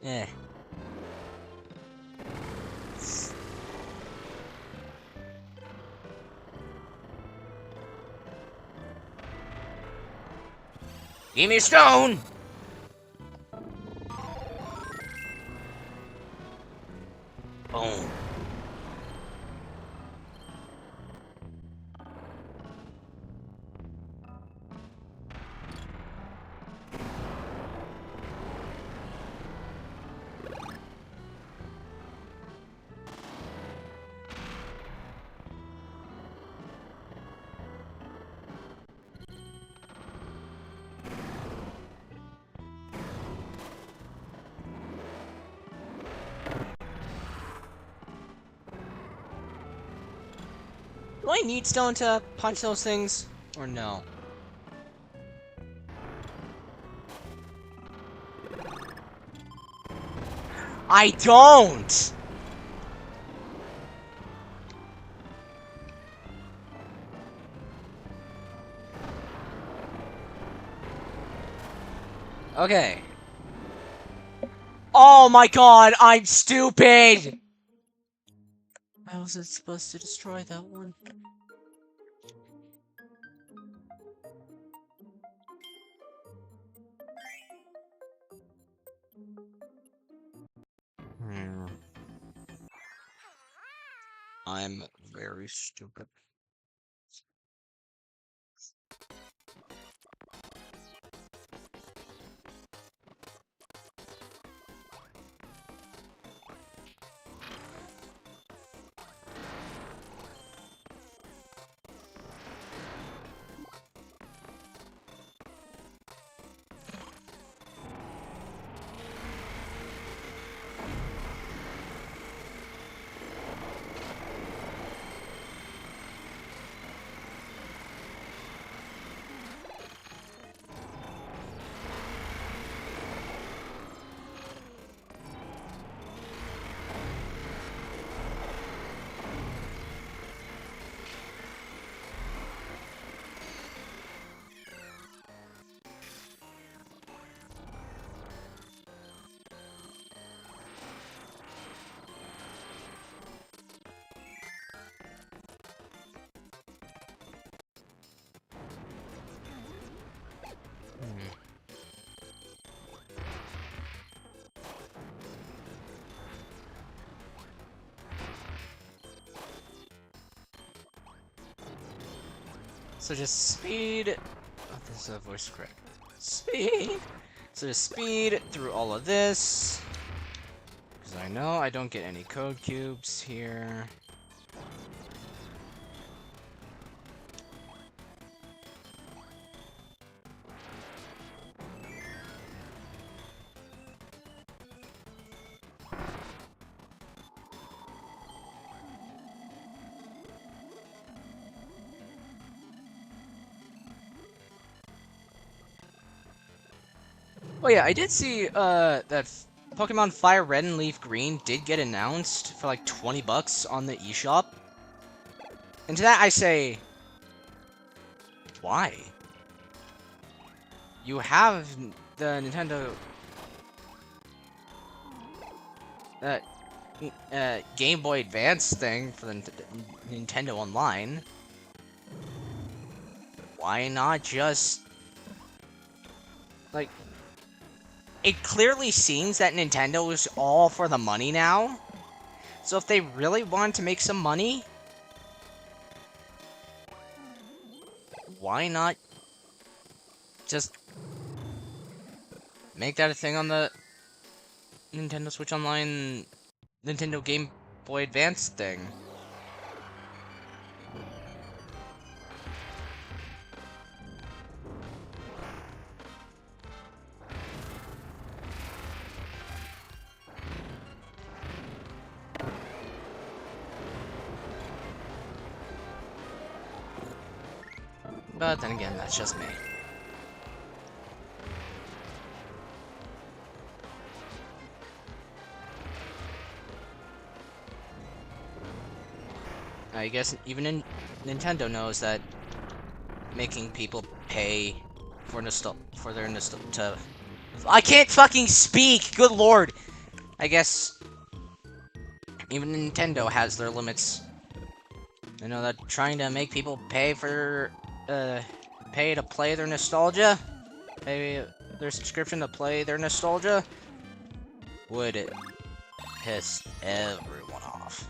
Speaker 1: Eh. Give me a stone! Do I need stone to punch those things? Or no? I don't! Okay. Oh my god, I'm stupid! How was it supposed to destroy that one? I'm very stupid. So just speed. Oh, this is a voice crack. Speed. So just speed through all of this. Because I know I don't get any code cubes here. Oh yeah, I did see that Pokemon Fire Red and Leaf Green did get announced for like 20 bucks on the eShop. And to that I say, why? You have the Nintendo Game Boy Advance thing for the Nintendo Online. Why not just like? It clearly seems that Nintendo is all for the money now. So if they really want to make some money, why not just make that a thing on the Nintendo Switch Online, Nintendo Game Boy Advance thing? But then again, that's just me. I guess even Nintendo knows that making people pay for their nostalgia. I can't fucking speak. Good lord. I guess even Nintendo has their limits. I know that trying to make people pay for pay to play their nostalgia, pay their subscription to play their nostalgia, would piss everyone off.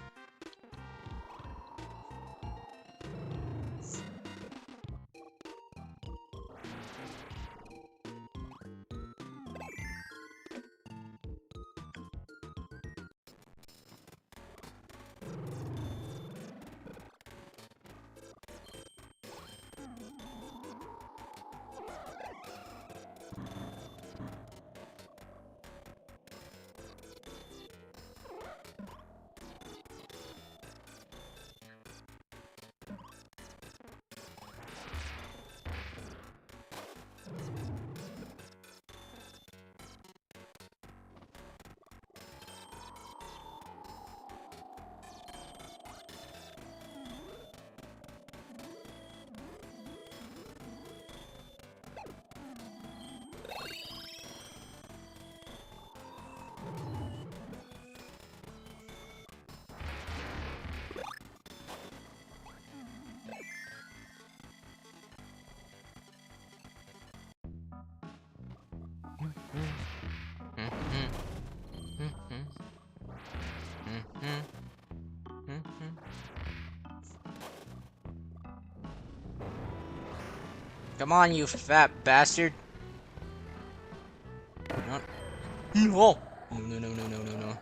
Speaker 2: Come on, you fat bastard. No. No. No, no, no, no, no, no, no.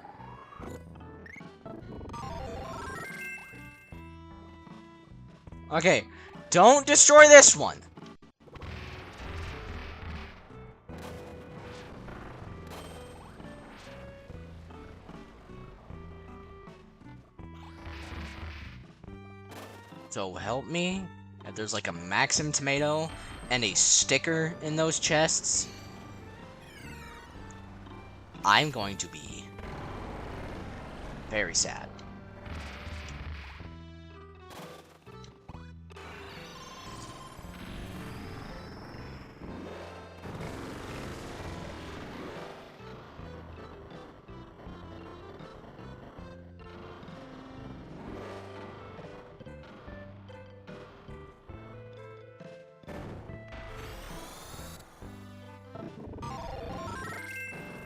Speaker 2: Okay, don't destroy this one. So help me. If there's like a Maxim tomato and a sticker in those chests, I'm going to be very sad.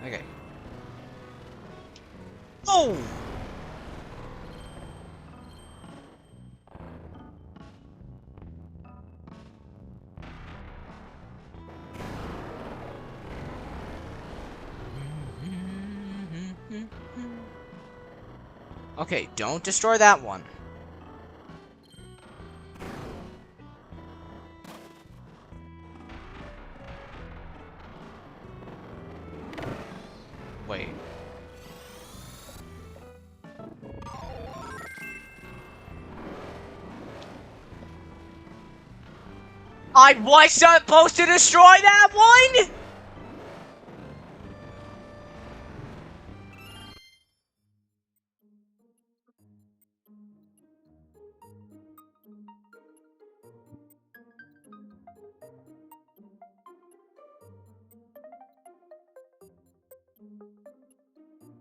Speaker 2: Okay. Oh! Okay, don't destroy that one. Wait. I was supposed to destroy that one?!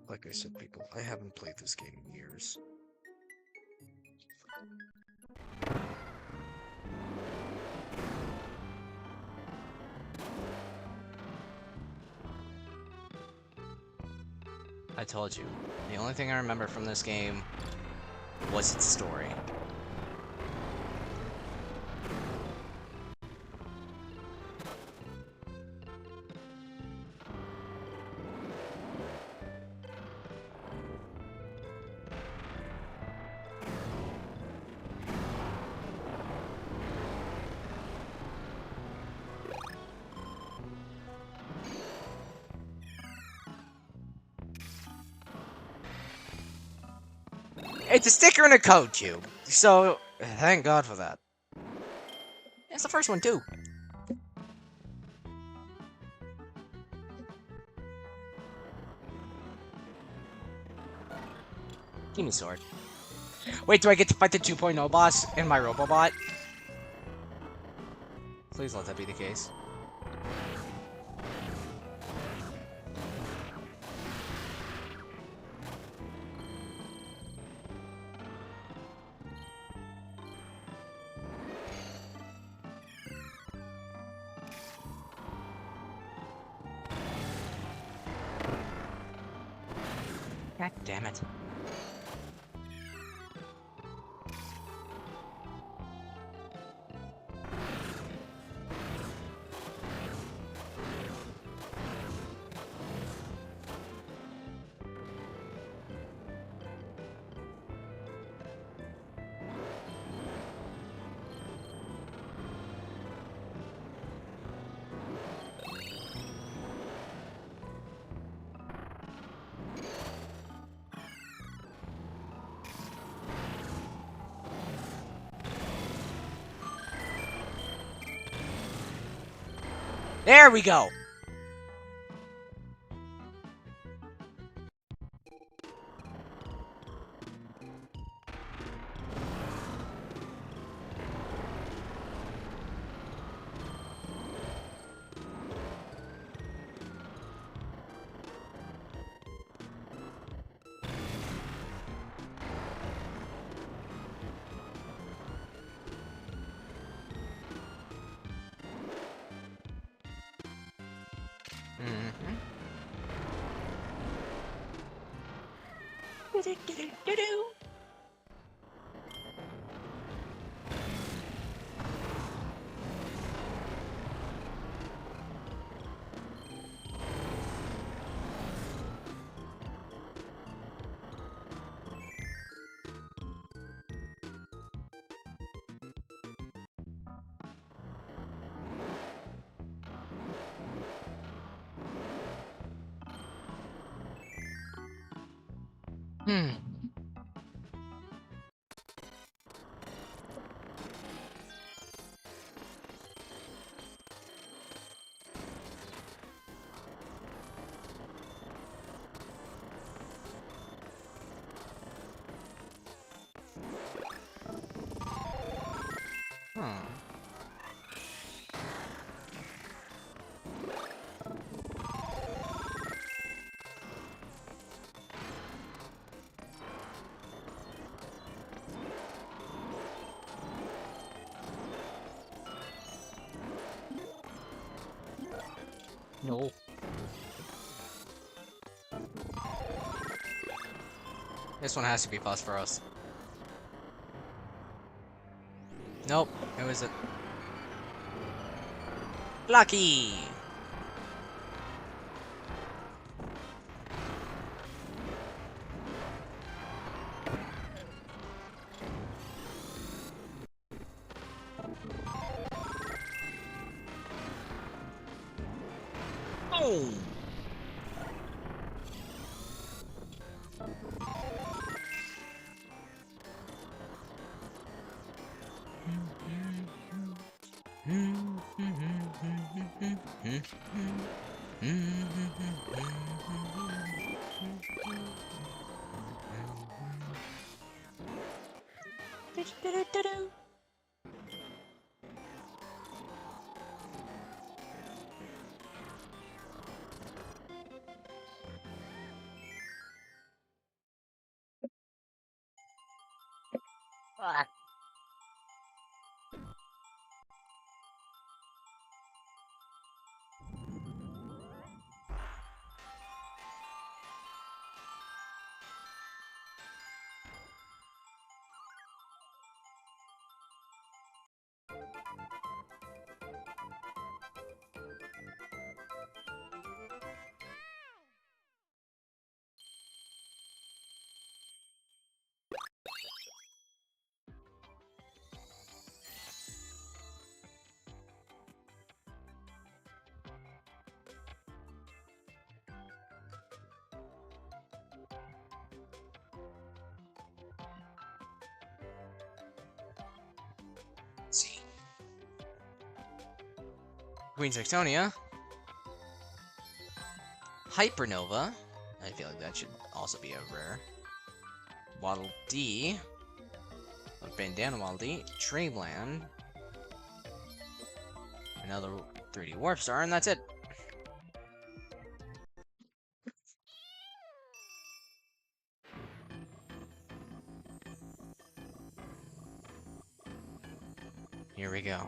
Speaker 2: Like I said, people, I haven't played this game in years. I told you, the only thing I remember from this game was its story. It's a sticker and a code cube, so thank God for that. It's the first one too. Give me sword. Wait, do I get to fight the 2.0 boss in my Robobot? Please let that be the case. God damn it. There we go! Mm-hmm. Hmm. Huh. No. This one has to be phosphorus. Nope. It was a lucky. Oh. Ah. Let's see. Queen Sextonia. Hypernova. I feel like that should also be a rare. Waddle D. Bandana Waddle D. Traveland. Another 3D Warp Star, and that's it. Here we go.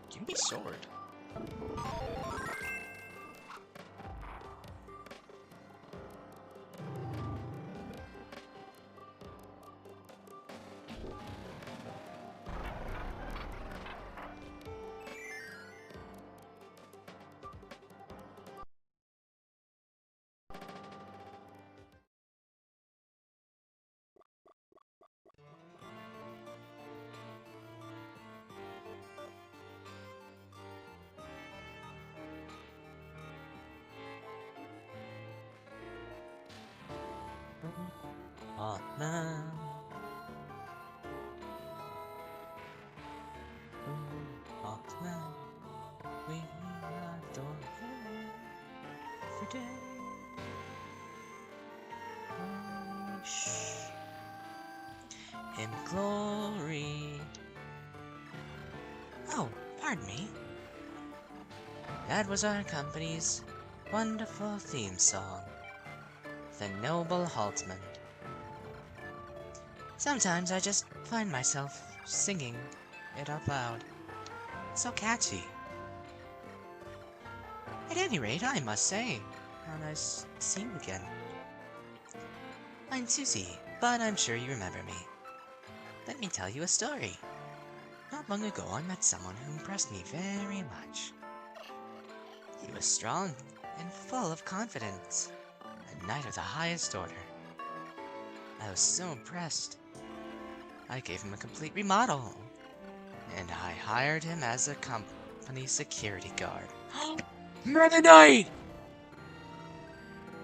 Speaker 2: Give me sword. Oh, man. Oh, man. We adore you every day. Shh. In glory. Oh, pardon me. That was our company's wonderful theme song, The Noble Haltman. Sometimes I just find myself singing it out loud. It's so catchy. At any rate, I must say, how nice to see you again. I'm Susie, but I'm sure you remember me. Let me tell you a story. Not long ago, I met someone who impressed me very much. He was strong and full of confidence. A knight of the highest order. I was so impressed. I gave him a complete remodel. And I hired him as a company security guard. Meta Knight!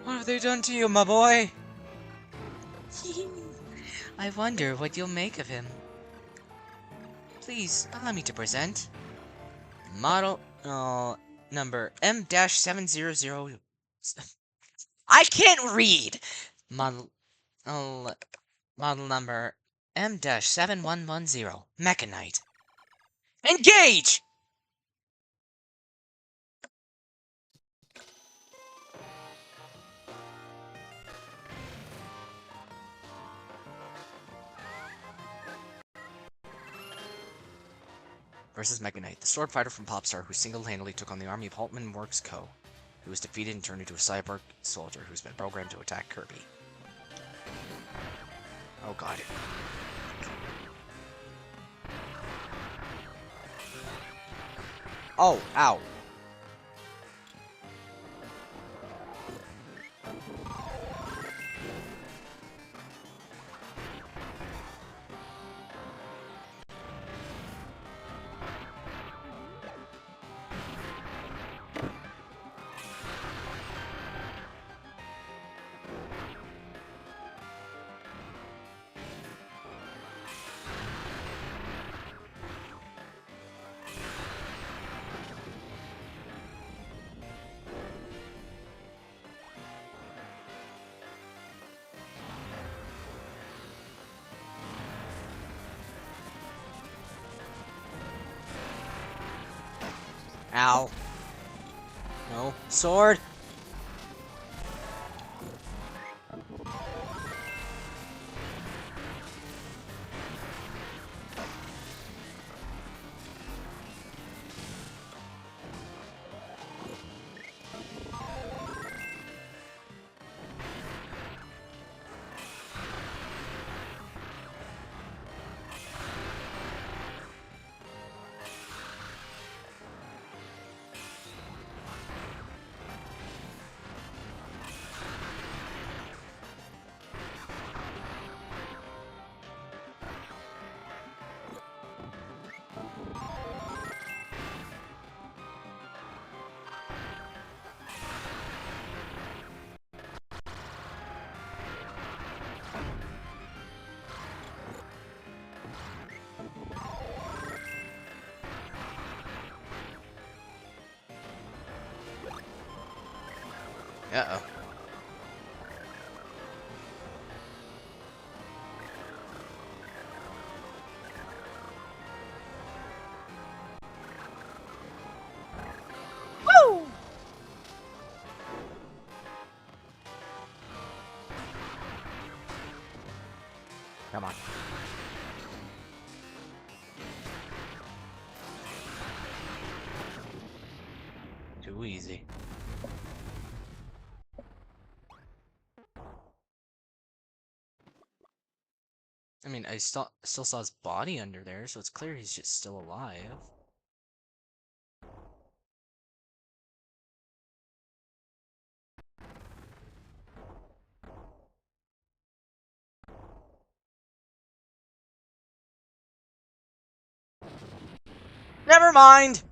Speaker 2: What have they done to you, my boy? I wonder what you'll make of him. Please, allow me to present. Model, number M-700... I can't read! Model, uh, model number M-7110. Mecha Knight. Engage! Versus Mega Knight, the sword fighter from Popstar who single-handedly took on the army of Haltman Works Co., who was defeated and turned into a cyborg soldier who's been programmed to attack Kirby. Oh god. Oh, ow. Ow. No. Sword! Uh-oh. Woo! Come on. Too easy. I mean, I still saw his body under there, so it's clear he's just still alive. Never mind!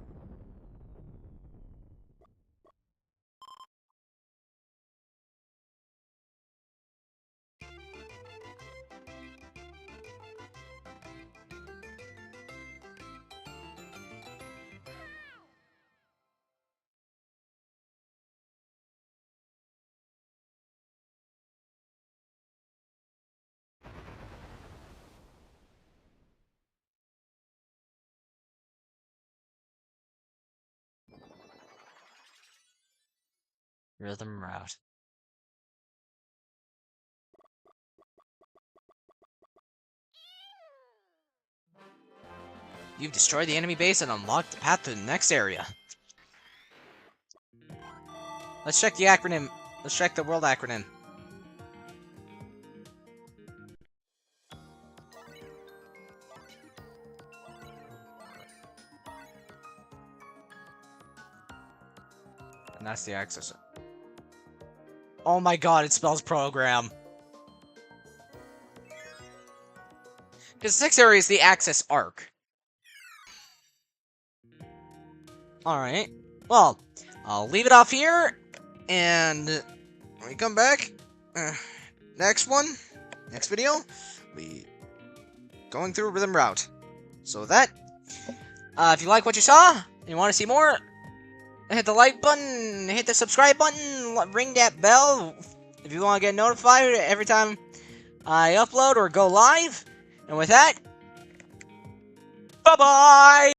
Speaker 2: Rhythm route. You've destroyed the enemy base and unlocked the path to the next area. Let's check the acronym. Let's check the world acronym. And that's the access.
Speaker 3: Oh my god, it spells program. Because 6 area is the access arc. Alright. Well, I'll leave it off here. And when we come back, next video, we going through Rhythm Route. So with that, if you like what you saw, and you want to see more, hit the like button, hit the subscribe button, ring that bell if you want to get notified every time I upload or go live. And with that, bye-bye!